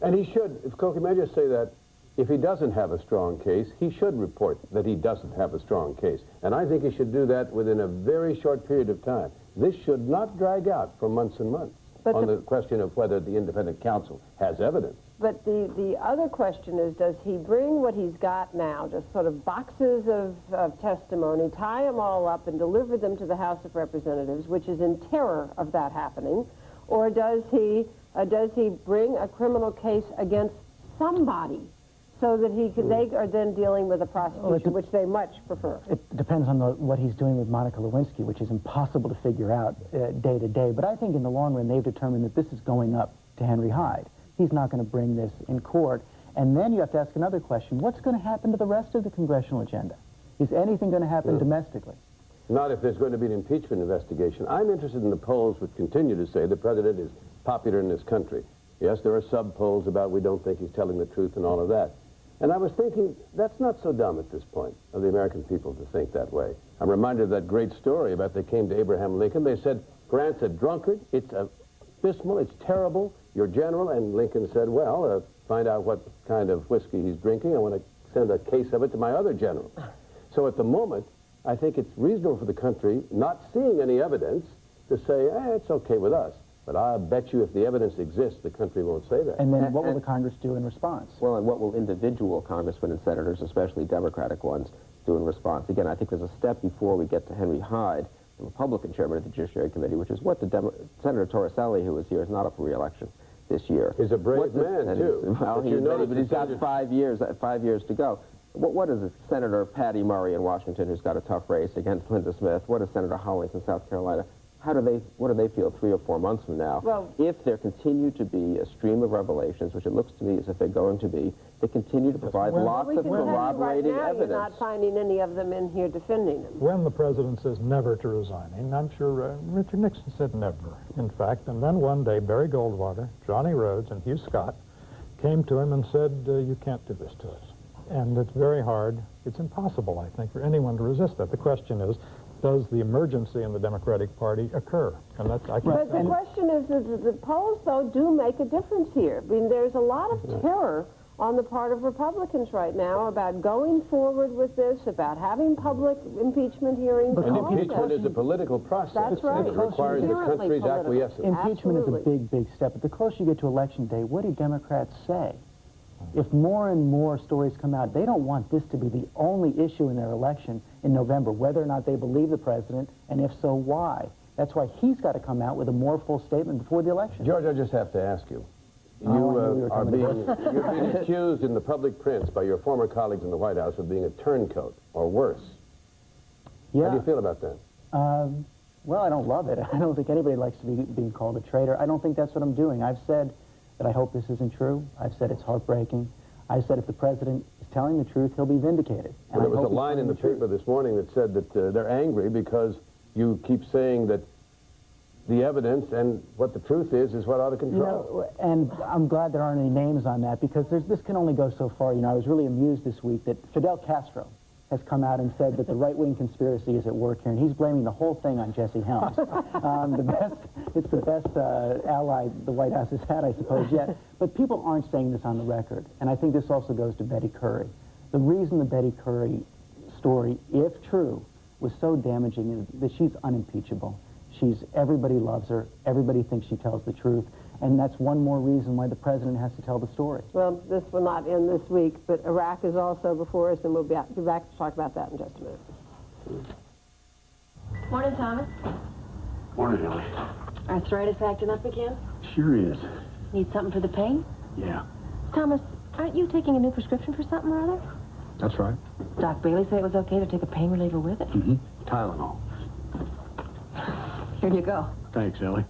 And he should, if Cokie may just say that, if he doesn't have a strong case, he should report that he doesn't have a strong case. And I think he should do that within a very short period of time. This should not drag out for months and months on the question of whether the independent counsel has evidence. But the other question is, does he bring what he's got now, just sort of boxes of testimony, tie them all up and deliver them to the House of Representatives, which is in terror of that happening, or does he bring a criminal case against somebody so that they are then dealing with a prosecution, which they much prefer? It depends on what he's doing with Monica Lewinsky, which is impossible to figure out day to day. But I think in the long run, they've determined that this is going up to Henry Hyde. He's not going to bring this in court. And then you have to ask another question. What's going to happen to the rest of the congressional agenda? Is anything going to happen domestically? Not if there's going to be an impeachment investigation. I'm interested in the polls which continue to say the president is popular in this country. Yes, there are sub-polls about we don't think he's telling the truth and all of that. And I was thinking, that's not so dumb at this point of the American people to think that way. I'm reminded of that great story about they came to Abraham Lincoln. They said, Grant's a drunkard. It's abysmal. It's terrible. Your general. And Lincoln said, well, find out what kind of whiskey he's drinking. I want to send a case of it to my other general. So at the moment, I think it's reasonable for the country, not seeing any evidence, to say, it's okay with us. But I bet you if the evidence exists, the country won't say that. And then what will the Congress do in response? Well, and what will individual congressmen and senators, especially Democratic ones, do in response? Again, I think there's a step before we get to Henry Hyde, the Republican chairman of the Judiciary Committee, which is what Senator Torricelli, who is here, is not up for re-election this year. He's a brave man, too. Well, but he's got 5 years to go. What is it? Senator Patty Murray in Washington, who's got a tough race against Linda Smith? What is Senator Hollings in South Carolina? What do they feel 3 or 4 months from now? Well, if there continue to be a stream of revelations, which it looks to me as if they're going to be, they continue to provide lots of corroborating evidence. You're not finding any of them in here defending him. When the president says never to resigning, I'm sure Richard Nixon said never, in fact. And then one day, Barry Goldwater, Johnny Rhodes, and Hugh Scott came to him and said, you can't do this to us. And it's very hard. It's impossible, I think, for anyone to resist that. The question is, does the emergency in the Democratic Party occur? And that's, but the question is that the polls, though, do make a difference here. I mean, there's a lot of terror on the part of Republicans right now about going forward with this, about having public impeachment hearings. And impeachment is a political process. That's right. It requires the country's acquiescence. Impeachment is a big, big step. But the closer you get to Election Day, what do Democrats say? If more and more stories come out, they don't want this to be the only issue in their election in November, whether or not they believe the president, and if so, why. That's why he's got to come out with a more full statement before the election. George, I just have to ask you. You're being accused in the public prints by your former colleagues in the White House of being a turncoat, or worse. Yeah. How do you feel about that? Well, I don't love it. I don't think anybody likes to be being called a traitor. I don't think that's what I'm doing. I've said that I hope this isn't true. I've said it's heartbreaking. I said if the president is telling the truth, he'll be vindicated. Well, there was a line in the paper this morning that said that they're angry because you keep saying that the evidence and what the truth is what ought to control. You know, and I'm glad there aren't any names on that, because this can only go so far. You know, I was really amused this week that Fidel Castro has come out and said that the right-wing conspiracy is at work here, and he's blaming the whole thing on Jesse Helms. It's the best ally the White House has had, I suppose, yet. But people aren't saying this on the record, and I think this also goes to Betty Curry. The reason the Betty Curry story, if true, was so damaging is that she's unimpeachable. Everybody loves her, everybody thinks she tells the truth, and that's one more reason why the president has to tell the story. Well, this will not end this week, but Iraq is also before us, and we'll be back to talk about that in just a minute. Morning, Thomas. Morning, Ellie. Arthritis acting up again? Sure is. Need something for the pain? Yeah. Thomas, aren't you taking a new prescription for something or other? That's right. Doc Bailey said it was okay to take a pain reliever with it? Mm-hmm. Tylenol. Here you go. Thanks, Ellie.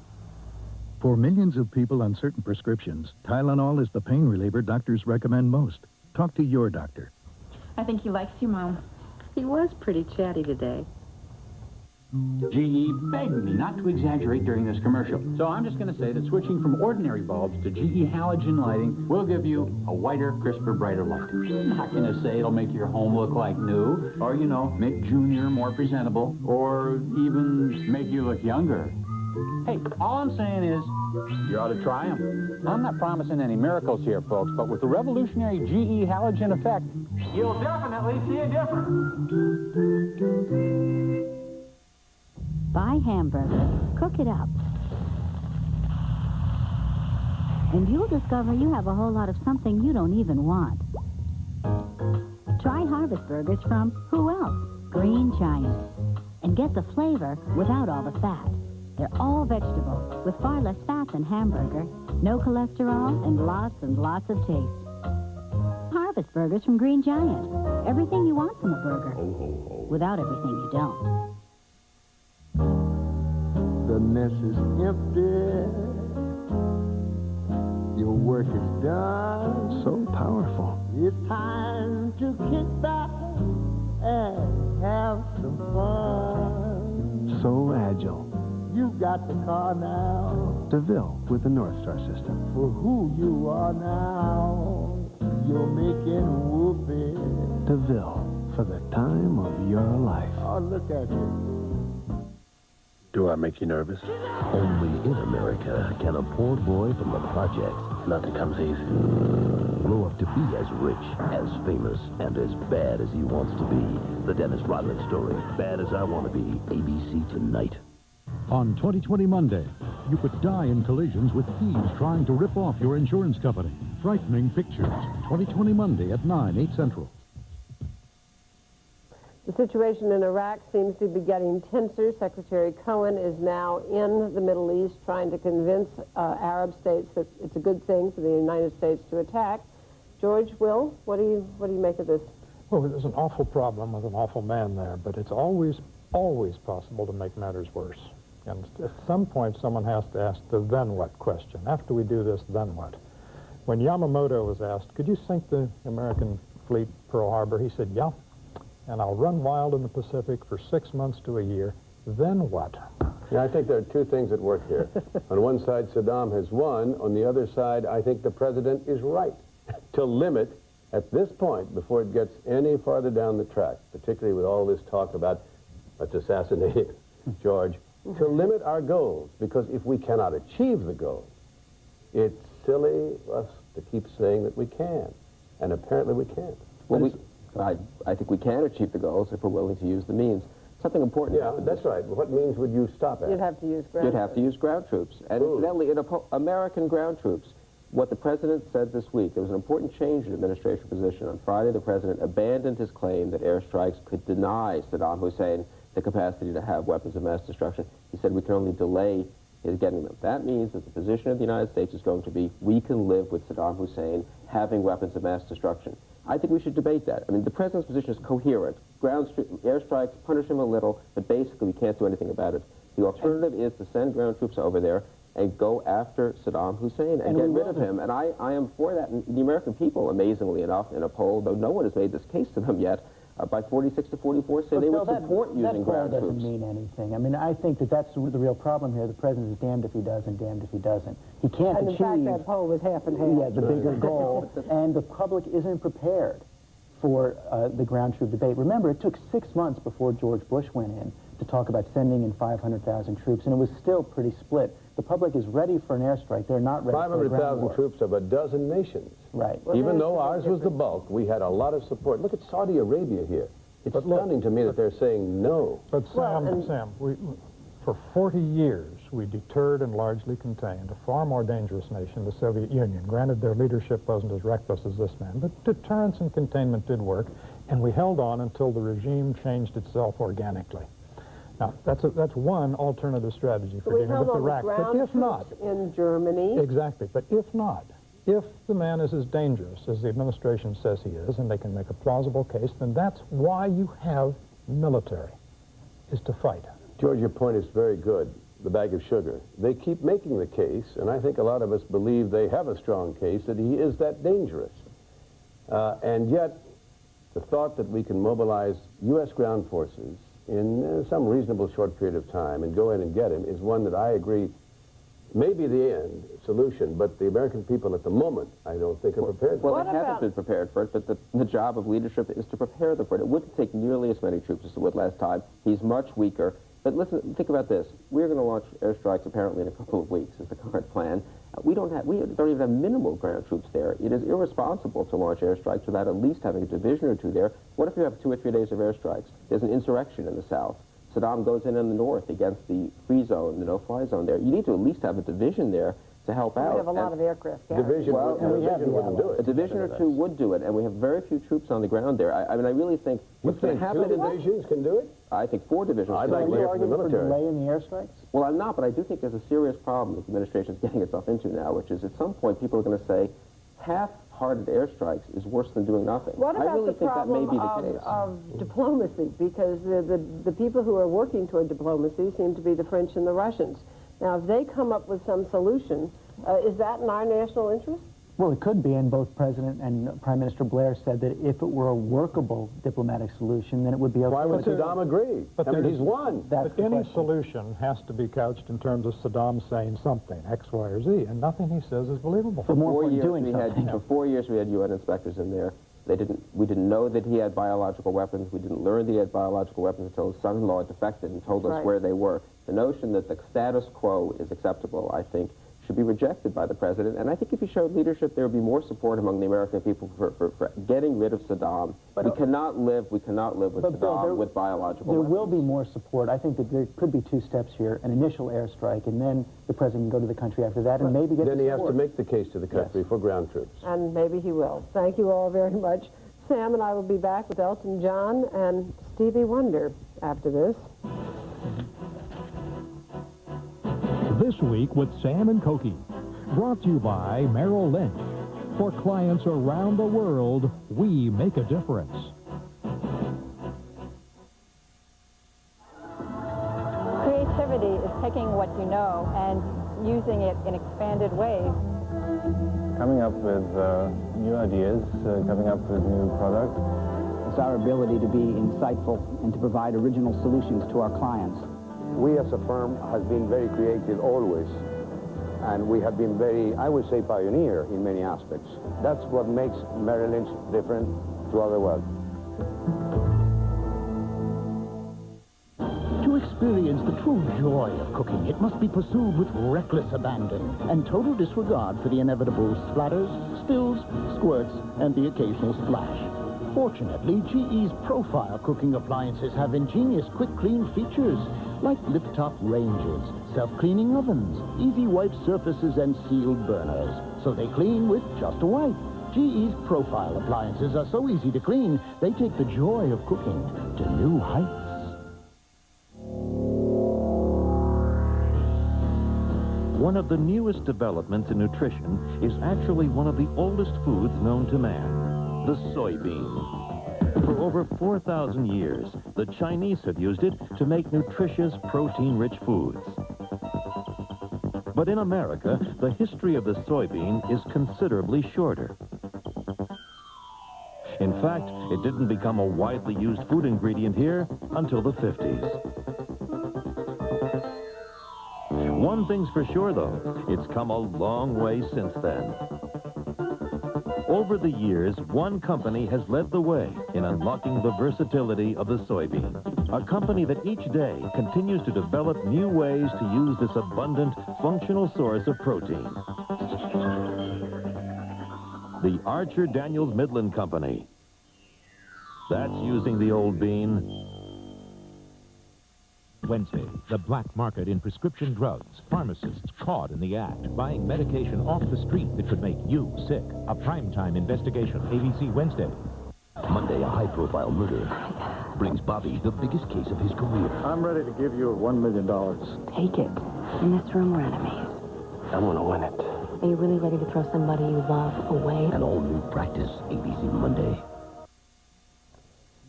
For millions of people on certain prescriptions, Tylenol is the pain reliever doctors recommend most. Talk to your doctor. I think he likes you, Mom. He was pretty chatty today. GE begged me not to exaggerate during this commercial. So I'm just going to say that switching from ordinary bulbs to GE halogen lighting will give you a whiter, crisper, brighter light. I'm not going to say it'll make your home look like new, or, you know, make Junior more presentable, or even make you look younger. Hey, all I'm saying is, you ought to try them. I'm not promising any miracles here, folks, but with the revolutionary GE halogen effect, you'll definitely see a difference. Buy hamburger, cook it up, and you'll discover you have a whole lot of something you don't even want. Try Harvest Burgers from, who else? Green Giant. And get the flavor without all the fat. They're all vegetable, with far less fat than hamburger, no cholesterol, and lots of taste. Harvest Burgers from Green Giant. Everything you want from a burger, without everything you don't. The nest is empty. Your work is done. So powerful. It's time to kick back and have some fun. So agile. You got the car now. DeVille with the North Star system. For who you are now, you're making whoopee. DeVille for the time of your life. Oh, look at you. Do I make you nervous? Only in America can a poor boy from the projects, nothing comes easy, grow up to be as rich, as famous, and as bad as he wants to be. The Dennis Rodman story, Bad as I Want to Be, ABC tonight. On 2020 Monday, you could die in collisions with thieves trying to rip off your insurance company. Frightening pictures. 2020 Monday at 9, 8 Central. The situation in Iraq seems to be getting tenser. Secretary Cohen is now in the Middle East trying to convince Arab states that it's a good thing for the United States to attack. George, Will, what do you make of this? Well, there's an awful problem with an awful man there, but it's always possible to make matters worse. And at some point, someone has to ask the then what question. After we do this, then what? When Yamamoto was asked, could you sink the American fleet Pearl Harbor? He said, yeah. And I'll run wild in the Pacific for 6 months to a year. Then what? Yeah, I think there are two things at work here. On one side, Saddam has won. On the other side, I think the president is right to limit, at this point, before it gets any farther down the track, particularly with all this talk about let's assassinate George, to limit our goals. Because if we cannot achieve the goals, it's silly us to keep saying that we can. And apparently we can't. Well, I think we can achieve the goals if we're willing to use the means. Something important. Yeah, that's right. What means would you stop at? You'd have to use ground troops. You'd have to use ground troops. And incidentally, American ground troops what the president said this week, there was an important change in administration position. On Friday, the president abandoned his claim that airstrikes could deny Saddam Hussein the capacity to have weapons of mass destruction. He said we can only delay his getting them. That means that the position of the United States is going to be, we can live with Saddam Hussein having weapons of mass destruction. I think we should debate that. I mean, the president's position is coherent. Airstrikes, punish him a little, but basically we can't do anything about it. The alternative is to send ground troops over there and go after Saddam Hussein and get rid of him. And I am for that. And the American people, amazingly enough, in a poll, though no one has made this case to them yet, by 46 to 44 say they would support using ground troops. That doesn't mean anything. I mean, I think that that's the real problem here. The president is damned if he does and damned if he doesn't. He can't achieve... And in fact, that poll was half and half. Yeah, the bigger goal. And the public isn't prepared for the ground troop debate. Remember, it took 6 months before George Bush went in to talk about sending in 500,000 troops, and it was still pretty split. The public is ready for an airstrike. They're not ready for a ground war. 500,000 troops of a dozen nations. Right. Well, even though ours was the bulk, we had a lot of support. Look at Saudi Arabia here. It's stunning to me that they're saying no. But Sam, for 40 years, we deterred and largely contained a far more dangerous nation, the Soviet Union. Granted, their leadership wasn't as reckless as this man, but deterrence and containment did work, and we held on until the regime changed itself organically. Now, that's one alternative strategy for dealing with Iraq. But if not, in Germany. Exactly. But if not, if the man is as dangerous as the administration says he is, and they can make a plausible case, then that's why you have military, is to fight. George, your point is very good, the bag of sugar. They keep making the case, and I think a lot of us believe they have a strong case, that he is that dangerous. And yet, the thought that we can mobilize U.S. ground forces in some reasonable short period of time and go in and get him is one that I agree may be the end solution, but the American people at the moment, I don't think, are prepared for it. Well, they haven't been prepared for it, but the job of leadership is to prepare them for it. It wouldn't take nearly as many troops as it would last time. He's much weaker. But listen, think about this. We're going to launch airstrikes apparently in a couple of weeks, is the current plan. We don't even have minimal ground troops there. It is irresponsible to launch airstrikes without at least having a division or two there. What if you have 2 or 3 days of airstrikes? There's an insurrection in the south. Saddam goes in the north against the free zone, the no-fly zone there. You need to at least have a division there to help out. We have a lot of aircraft carriers. Division wouldn't do it. A division or two would do it, and we have very few troops on the ground there. I mean, I really think... You think 2 divisions can do it? I think 4 divisions I'd can like do it. to hear from the military. Delay in the airstrikes? Well, I'm not, but I do think there's a serious problem that the administration is getting itself into now, which is at some point people are going to say half-hearted airstrikes is worse than doing nothing. What about I really think that may be the case. of diplomacy? Because the people who are working toward diplomacy seem to be the French and the Russians. Now, if they come up with some solution, is that in our national interest? Well, it could be, and both President and Prime Minister Blair said that if it were a workable diplomatic solution, then it would be okay. Why would Saddam agree? But I mean, he's won. But any solution has to be couched in terms of Saddam saying something, X, Y, or Z, and nothing he says is believable. For 4 years we had UN inspectors in there. We didn't know that he had biological weapons. We didn't learn that he had biological weapons until his son-in-law defected and told us where they were. The notion that the status quo is acceptable, I think, should be rejected by the president. And I think if he showed leadership, there would be more support among the American people for getting rid of Saddam. But we cannot live with Saddam with biological weapons. There will be more support. I think that there could be 2 steps here, an initial airstrike, and then the president can go to the country after that and maybe get Then he has to make the case to the country for ground troops. And maybe he will. Thank you all very much. Sam and I will be back with Elton John and Stevie Wonder after this. This week with Sam and Cokie, brought to you by Merrill Lynch. For clients around the world, we make a difference. Creativity is taking what you know and using it in expanded ways. Coming up with new ideas, coming up with new products. It's our ability to be insightful and to provide original solutions to our clients. We as a firm have been very creative always, and we have been very, I would say, pioneer in many aspects. That's what makes Merrill Lynch different to other world. To experience the true joy of cooking, it must be pursued with reckless abandon and total disregard for the inevitable splatters, spills, squirts, and the occasional splash. Fortunately, GE's profile cooking appliances have ingenious quick clean features like lift-top ranges, self-cleaning ovens, easy wipe surfaces, and sealed burners. so they clean with just a wipe. GE's Profile appliances are so easy to clean, they take the joy of cooking to new heights. One of the newest developments in nutrition is actually one of the oldest foods known to man, the soybean. For over 4,000 years, the Chinese have used it to make nutritious, protein-rich foods. But in America, the history of the soybean is considerably shorter. In fact, it didn't become a widely used food ingredient here until the 50s. One thing's for sure, though, it's come a long way since then. Over the years, one company has led the way in unlocking the versatility of the soybean. A company that each day continues to develop new ways to use this abundant, functional source of protein. The Archer Daniels Midland Company. That's using the old bean. Wednesday, the black market in prescription drugs. Pharmacists caught in the act, buying medication off the street that could make you sick. A primetime investigation, ABC Wednesday. Monday, a high-profile murder brings Bobby the biggest case of his career. I'm ready to give you $1 million. Take it. In this room, we're enemies. I'm gonna win it. Are you really ready to throw somebody you love away? An all-new practice, ABC Monday.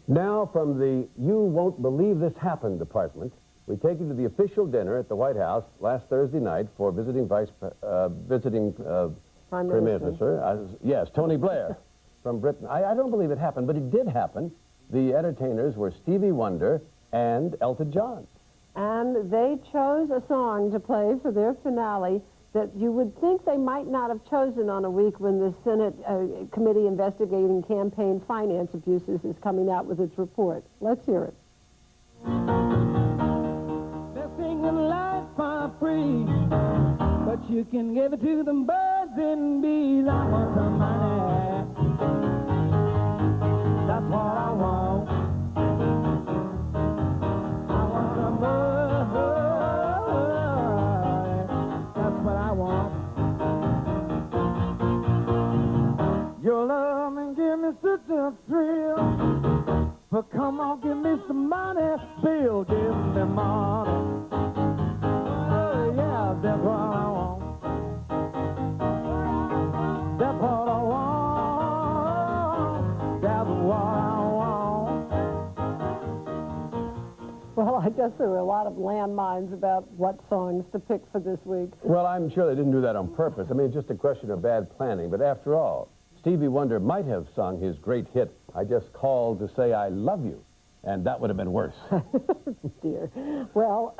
Now, from the You Won't Believe This Happened department, we take you to the official dinner at the White House last Thursday night for visiting Prime Minister. Yes, Tony Blair from Britain. I don't believe it happened, but it did happen. The entertainers were Stevie Wonder and Elton John. And they chose a song to play for their finale that you would think they might not have chosen on a week when the Senate Committee investigating campaign finance abuses is coming out with its report. Let's hear it. They're singing life for free, but you can give it to them birds and bees. I want some money. That's what I want. I want some money. Your love and give me such a thrill. But come on, give me some money, Bill, give me money. Oh, yeah, that's what I want. That's what I want. That's what I want. Well, I guess there were a lot of landmines about what songs to pick for this week. Well, I'm sure they didn't do that on purpose. I mean, it's just a question of bad planning. But after all, Stevie Wonder might have sung his great hit, I Just Called to Say I Love You, and that would have been worse. Dear. Well,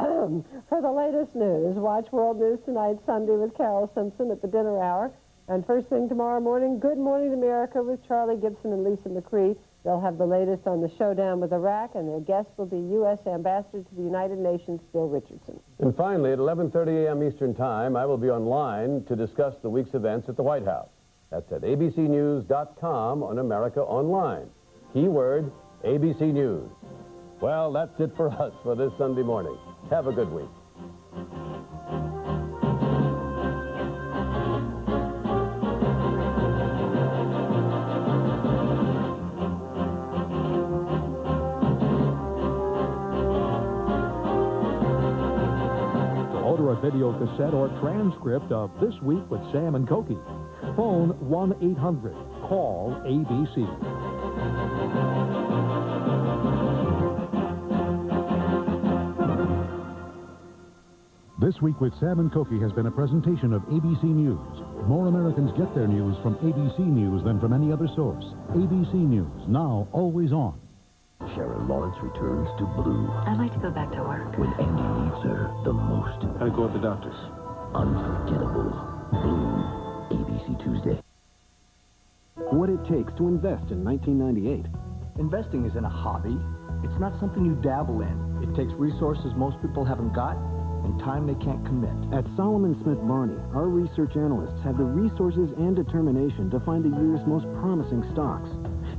for the latest news, watch World News Tonight Sunday with Carol Simpson at the dinner hour. And first thing tomorrow morning, Good Morning America with Charlie Gibson and Lisa McCree. They'll have the latest on the showdown with Iraq, and their guest will be U.S. Ambassador to the United Nations, Bill Richardson. And finally, at 11:30 a.m. Eastern Time, I will be online to discuss the week's events at the White House. That's at abcnews.com on America Online. Keyword, ABC News. Well, that's it for us for this Sunday morning. Have a good week. To order a video cassette or transcript of This Week with Sam and Cokie, phone 1-800-CALL-ABC. This Week with Sam and Cokie has been a presentation of ABC News. More Americans get their news from ABC News than from any other source. ABC News, now always on. Sharon Lawrence returns to Blue. I'd like to go back to work. When Andy needs her the most. Gotta go with the doctors. Unforgettable. Blue. ABC Tuesday. What it takes to invest in 1998. Investing isn't a hobby. It's not something you dabble in. It takes resources most people haven't got and time they can't commit. At Solomon Smith Barney, our research analysts have the resources and determination to find the year's most promising stocks.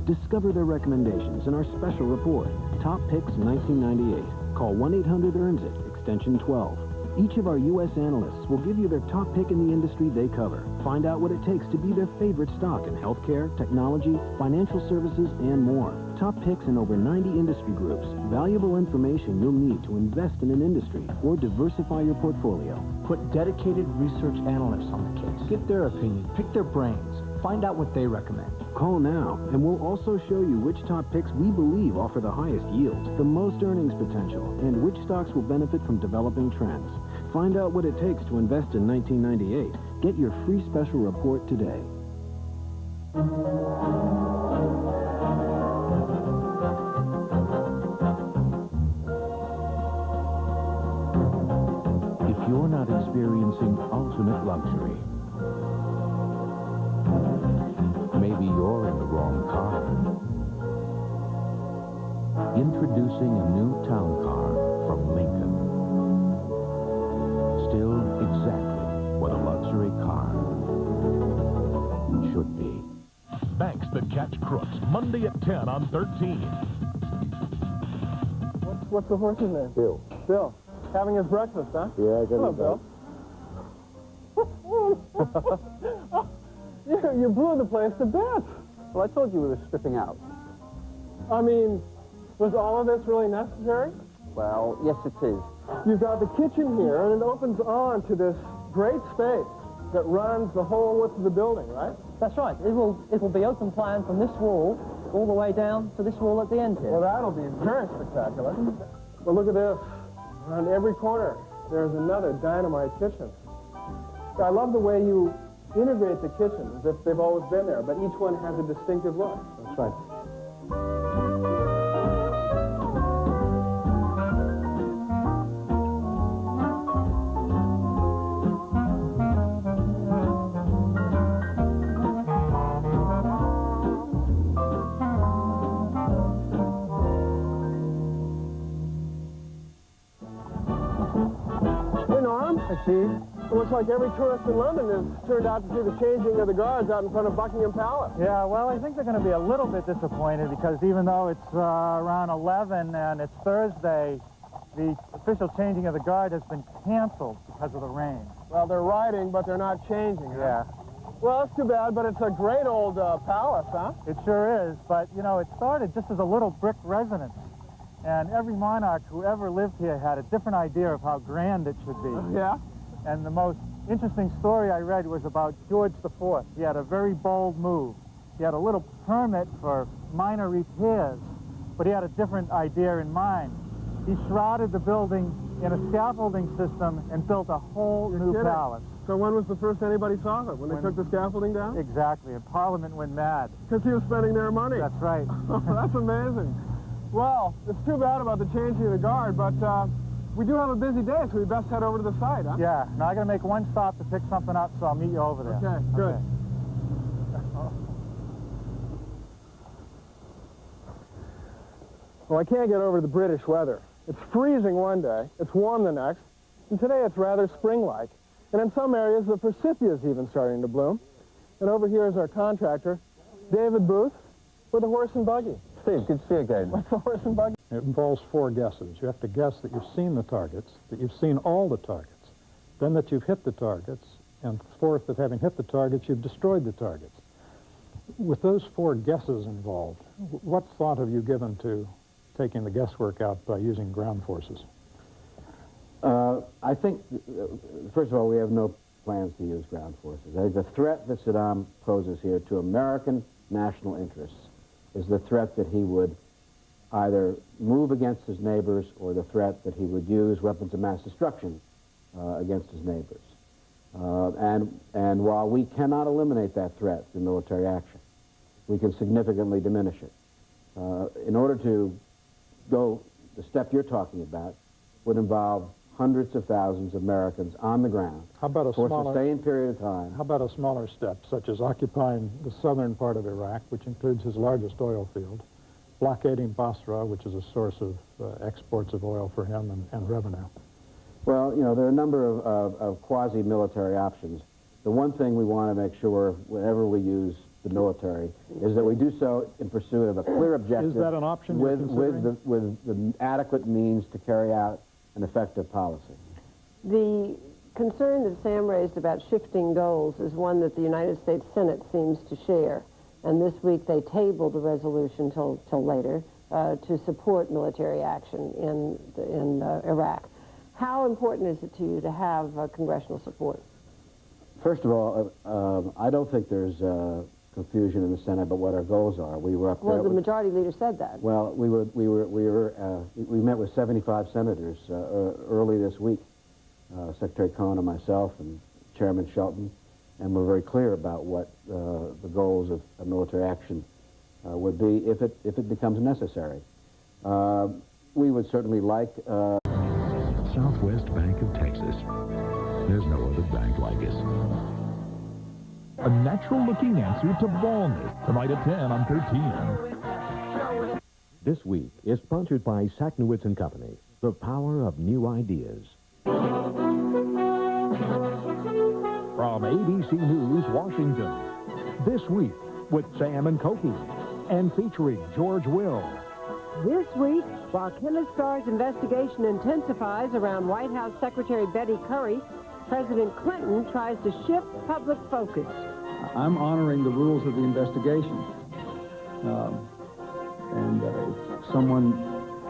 Discover their recommendations in our special report, Top Picks 1998. Call 1-800-EARNS-IT, extension 12. Each of our U.S. analysts will give you their top pick in the industry they cover. Find out what it takes to be their favorite stock in healthcare, technology, financial services, and more. Top picks in over 90 industry groups. Valuable information you'll need to invest in an industry or diversify your portfolio. Put dedicated research analysts on the case. Get their opinion. Pick their brains. Find out what they recommend. Call now, and we'll also show you which top picks we believe offer the highest yields, the most earnings potential, and which stocks will benefit from developing trends. Find out what it takes to invest in 1998. Get your free special report today. If you're not experiencing ultimate luxury, maybe you're in the wrong car. Introducing a new town car from Lincoln. Still exactly what a luxury car should be. Banks that catch crooks, Monday at 10 on 13. What's the horse's name? Bill. Bill. Having his breakfast, huh? Yeah, I got Hello, it. Bill. You blew the place to bits. Well, I told you we were stripping out. I mean, was all of this really necessary? Well, yes, it is. You've got the kitchen here, and it opens on to this great space that runs the whole width of the building, right? That's right. It will be open plan from this wall all the way down to this wall at the end here. Well, that'll be very spectacular. Well, look at this. Around every corner, there's another dynamite kitchen. I love the way you integrate the kitchen as if they've always been there, but each one has a distinctive look. That's right. Hey, Norm. Hey, Steve. It looks like every tourist in London has turned out to see the changing of the guards out in front of Buckingham Palace. Yeah, well, I think they're going to be a little bit disappointed because even though it's around 11 and it's Thursday, the official changing of the guard has been canceled because of the rain. Well, they're riding, but they're not changing, huh? Yeah. Well, that's too bad, but it's a great old palace, huh? It sure is, but, you know, it started just as a little brick residence. And every monarch who ever lived here had a different idea of how grand it should be. Yeah? And the most interesting story I read was about George IV. He had a very bold move. He had a little permit for minor repairs, but he had a different idea in mind. He shrouded the building in a scaffolding system and built a whole new palace. So when was the first anybody saw it? When they took the scaffolding down? Exactly, and Parliament went mad. Because he was spending their money. That's right. That's amazing. Well, it's too bad about the changing of the guard, but we do have a busy day, so we best head over to the site, huh? Yeah. Now I got to make one stop to pick something up, so I'll meet you over there. Okay, good. Well, I can't get over the British weather. It's freezing one day, it's warm the next, and today it's rather spring-like. And in some areas, the forsythia is even starting to bloom. And over here is our contractor, David Booth, with a horse and buggy. Steve, good to see you again. What's the horse and buggy? It involves 4 guesses. You have to guess that you've seen the targets, that you've seen all the targets, then that you've hit the targets, and fourth, that having hit the targets, you've destroyed the targets. With those 4 guesses involved, what thought have you given to taking the guesswork out by using ground forces? I think, first of all, we have no plans to use ground forces. The threat that Saddam poses here to American national interests is the threat that he would either move against his neighbors or the threat that he would use weapons of mass destruction against his neighbors. And while we cannot eliminate that threat through military action, we can significantly diminish it. In order to go the step you're talking about would involve hundreds of thousands of Americans on the ground for a sustained period of time. How about a smaller step, such as occupying the southern part of Iraq, which includes his largest oil field, blockading Basra, which is a source of exports of oil for him and revenue? Well, you know, there are a number of quasi-military options. The one thing we want to make sure whenever we use the military is that we do so in pursuit of a clear objective. Is that an option with the adequate means to carry out an effective policy. The concern that Sam raised about shifting goals is one that the United States Senate seems to share. And this week they tabled the resolution till later to support military action in Iraq. How important is it to you to have congressional support? First of all, I don't think there's confusion in the Senate about what our goals are. We were up there. Well, the majority leader said that. Well, we met with 75 senators early this week, Secretary Cohen and myself and Chairman Shelton, and we're very clear about what the goals of military action would be if it becomes necessary. We would certainly like Southwest Bank of Texas. There's no other bank like us. A natural-looking answer to baldness. Tonight at 10 on 13. This week is sponsored by Sacknowitz & Company, the power of new ideas. From ABC News, Washington. This week with Sam and Cokie, and featuring George Will. This week, while Kenneth Starr's investigation intensifies around White House Secretary Betty Currie, President Clinton tries to shift public focus. I'm honoring the rules of the investigation. If someone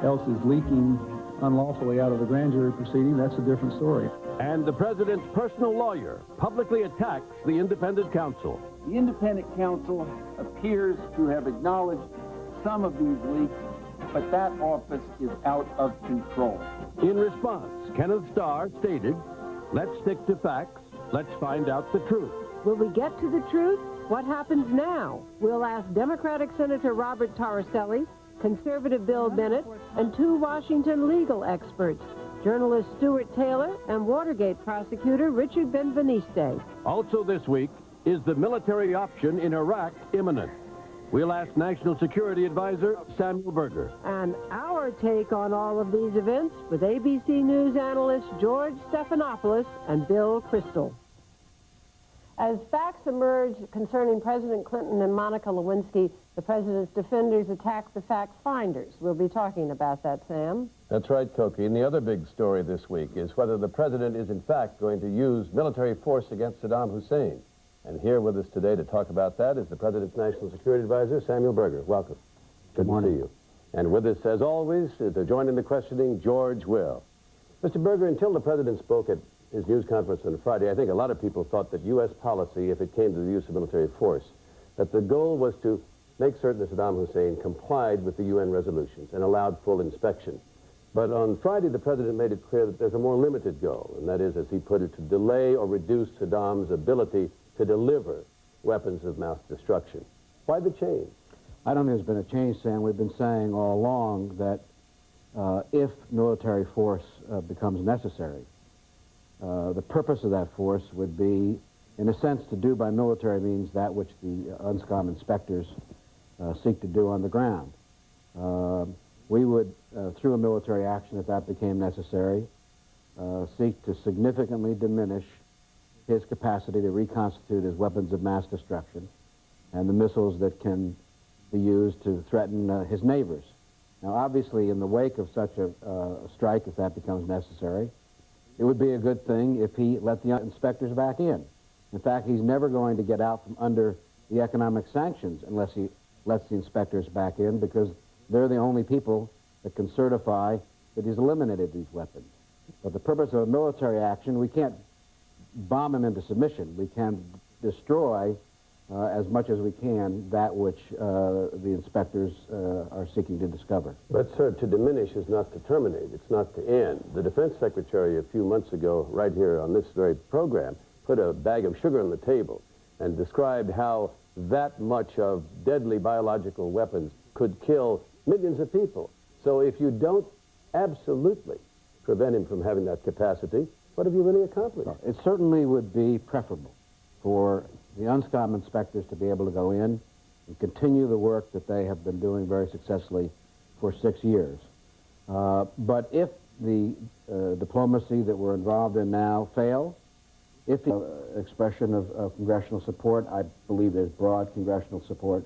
else is leaking unlawfully out of the grand jury proceeding, that's a different story. And the president's personal lawyer publicly attacks the independent counsel. The independent counsel appears to have acknowledged some of these leaks, but that office is out of control. In response, Kenneth Starr stated, "Let's stick to facts. Let's find out the truth." Will we get to the truth? What happens now? We'll ask Democratic Senator Robert Torricelli, conservative Bill Bennett, and two Washington legal experts, journalist Stuart Taylor and Watergate prosecutor Richard Benveniste. Also this week, is the military option in Iraq imminent? We'll ask National Security Advisor Samuel Berger. And our take on all of these events with ABC News analysts George Stephanopoulos and Bill Crystal. As facts emerge concerning President Clinton and Monica Lewinsky, the president's defenders attack the fact finders. We'll be talking about that, Sam. That's right, Cokie. And the other big story this week is whether the president is in fact going to use military force against Saddam Hussein. And here with us today to talk about that is the president's national security advisor, Samuel Berger. Welcome. Good to see you. And with us, as always, to join in the questioning, George Will. Mr. Berger, until the president spoke at his news conference on Friday, I think a lot of people thought that U.S. policy, if it came to the use of military force, that the goal was to make certain that Saddam Hussein complied with the UN resolutions and allowed full inspection. But on Friday, the president made it clear that there's a more limited goal, and that is, as he put it, to delay or reduce Saddam's ability to deliver weapons of mass destruction. Why the change? I don't think there's been a change, Sam. We've been saying all along that if military force becomes necessary, the purpose of that force would be, in a sense, to do by military means that which the UNSCOM inspectors seek to do on the ground. We would, through a military action, if that became necessary, seek to significantly diminish his capacity to reconstitute his weapons of mass destruction and the missiles that can be used to threaten his neighbors. Now, obviously, in the wake of such a strike, if that becomes necessary, it would be a good thing if he let the inspectors back in. In fact, he's never going to get out from under the economic sanctions unless he lets the inspectors back in, because they're the only people that can certify that he's eliminated these weapons. But the purpose of a military action, we can't bomb him into submission. We can destroy as much as we can that which the inspectors are seeking to discover. But, sir, to diminish is not to terminate. It's not to end. The defense secretary a few months ago, right here on this very program, put a bag of sugar on the table and described how that much of deadly biological weapons could kill millions of people. So if you don't absolutely prevent him from having that capacity, what have you really accomplished? It certainly would be preferable for the UNSCOM inspectors to be able to go in and continue the work that they have been doing very successfully for 6 years. But if the diplomacy that we're involved in now fails, if the expression of congressional support, I believe there's broad congressional support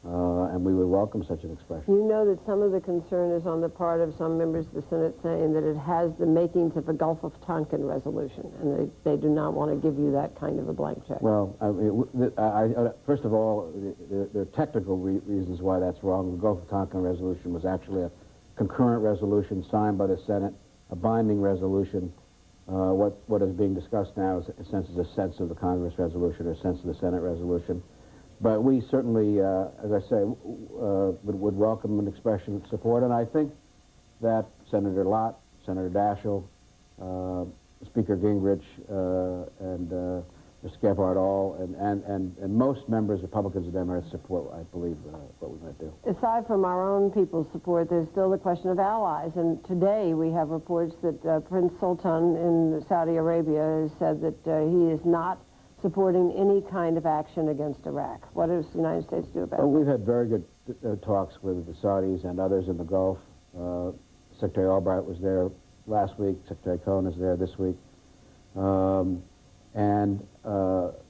and we would welcome such an expression. You know that some of the concern is on the part of some members of the Senate saying that it has the makings of a Gulf of Tonkin resolution, and they do not want to give you that kind of a blank check. Well, first of all, there are technical reasons why that's wrong. The Gulf of Tonkin resolution was actually a concurrent resolution signed by the Senate, a binding resolution. What is being discussed now is, in a sense, is a sense of the Congress resolution or a sense of the Senate resolution. But we certainly, as I say, would welcome an expression of support, and I think that Senator Lott, Senator Daschle, Speaker Gingrich, and Mr. Gephardt all, and most members, Republicans and Democrats, support, I believe, what we might do. Aside from our own people's support, there's still the question of allies, and today we have reports that Prince Sultan in Saudi Arabia has said that he is not supporting any kind of action against Iraq. What does the United States do about it? We've had very good talks with the Saudis and others in the Gulf. Secretary Albright was there last week. Secretary Cohen is there this week.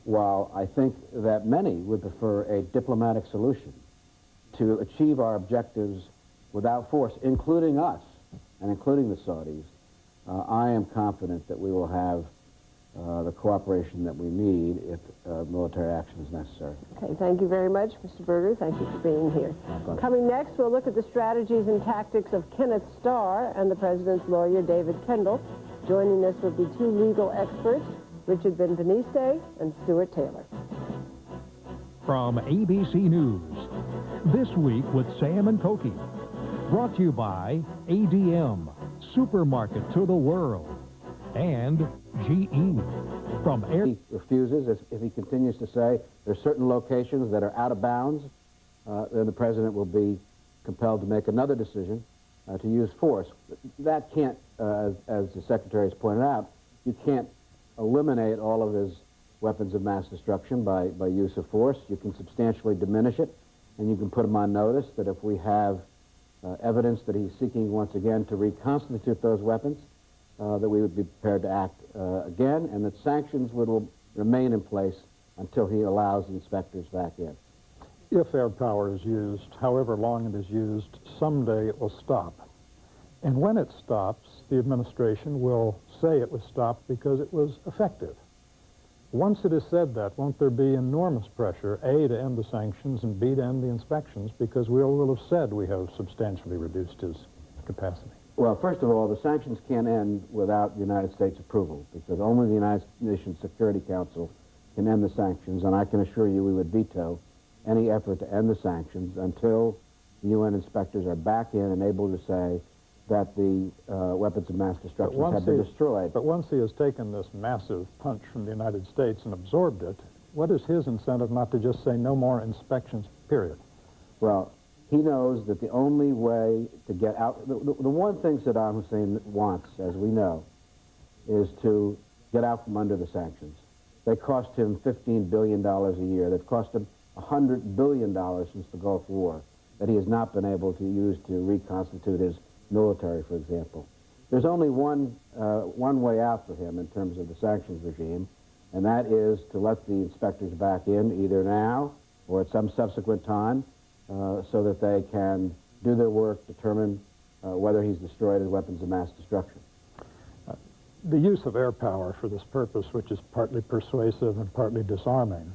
While I think that many would prefer a diplomatic solution to achieve our objectives without force, including us and including the Saudis, I am confident that we will have the cooperation that we need if military action is necessary. Okay, thank you very much, Mr. Berger. Thank you for being here. Coming next, we'll look at the strategies and tactics of Kenneth Starr and the president's lawyer, David Kendall. Joining us will be two legal experts, Richard Benveniste and Stuart Taylor. From ABC News, This Week with Sam and Cokie. Brought to you by ADM, Supermarket to the World, and GE. From Air... He refuses, if he continues to say there are certain locations that are out of bounds, then the president will be compelled to make another decision to use force. That can't, as the secretary has pointed out, you can't eliminate all of his weapons of mass destruction by use of force. You can substantially diminish it, and you can put him on notice that if we have evidence that he's seeking once again to reconstitute those weapons, that we would be prepared to act again, and that sanctions will remain in place until he allows the inspectors back in. If air power is used, however long it is used, someday it will stop. And when it stops, the administration will say it was stopped because it was effective. Once it is said that, won't there be enormous pressure, A, to end the sanctions, and B, to end the inspections, because we will have said we have substantially reduced his capacity? Well, first of all, the sanctions can't end without the United States approval, because only the United Nations Security Council can end the sanctions, and I can assure you we would veto any effort to end the sanctions until the UN inspectors are back in and able to say that the weapons of mass destruction have been destroyed. But once he has taken this massive punch from the United States and absorbed it, what is his incentive not to just say no more inspections, period? Well, he knows that the only way to get out... The one thing Saddam Hussein wants, as we know, is to get out from under the sanctions. They cost him $15 billion a year. They've cost him $100 billion since the Gulf War that he has not been able to use to reconstitute his military, for example. There's only one way out for him in terms of the sanctions regime, and that is to let the inspectors back in either now or at some subsequent time so that they can do their work, determine whether he's destroyed his weapons of mass destruction. The use of air power for this purpose, which is partly persuasive and partly disarming,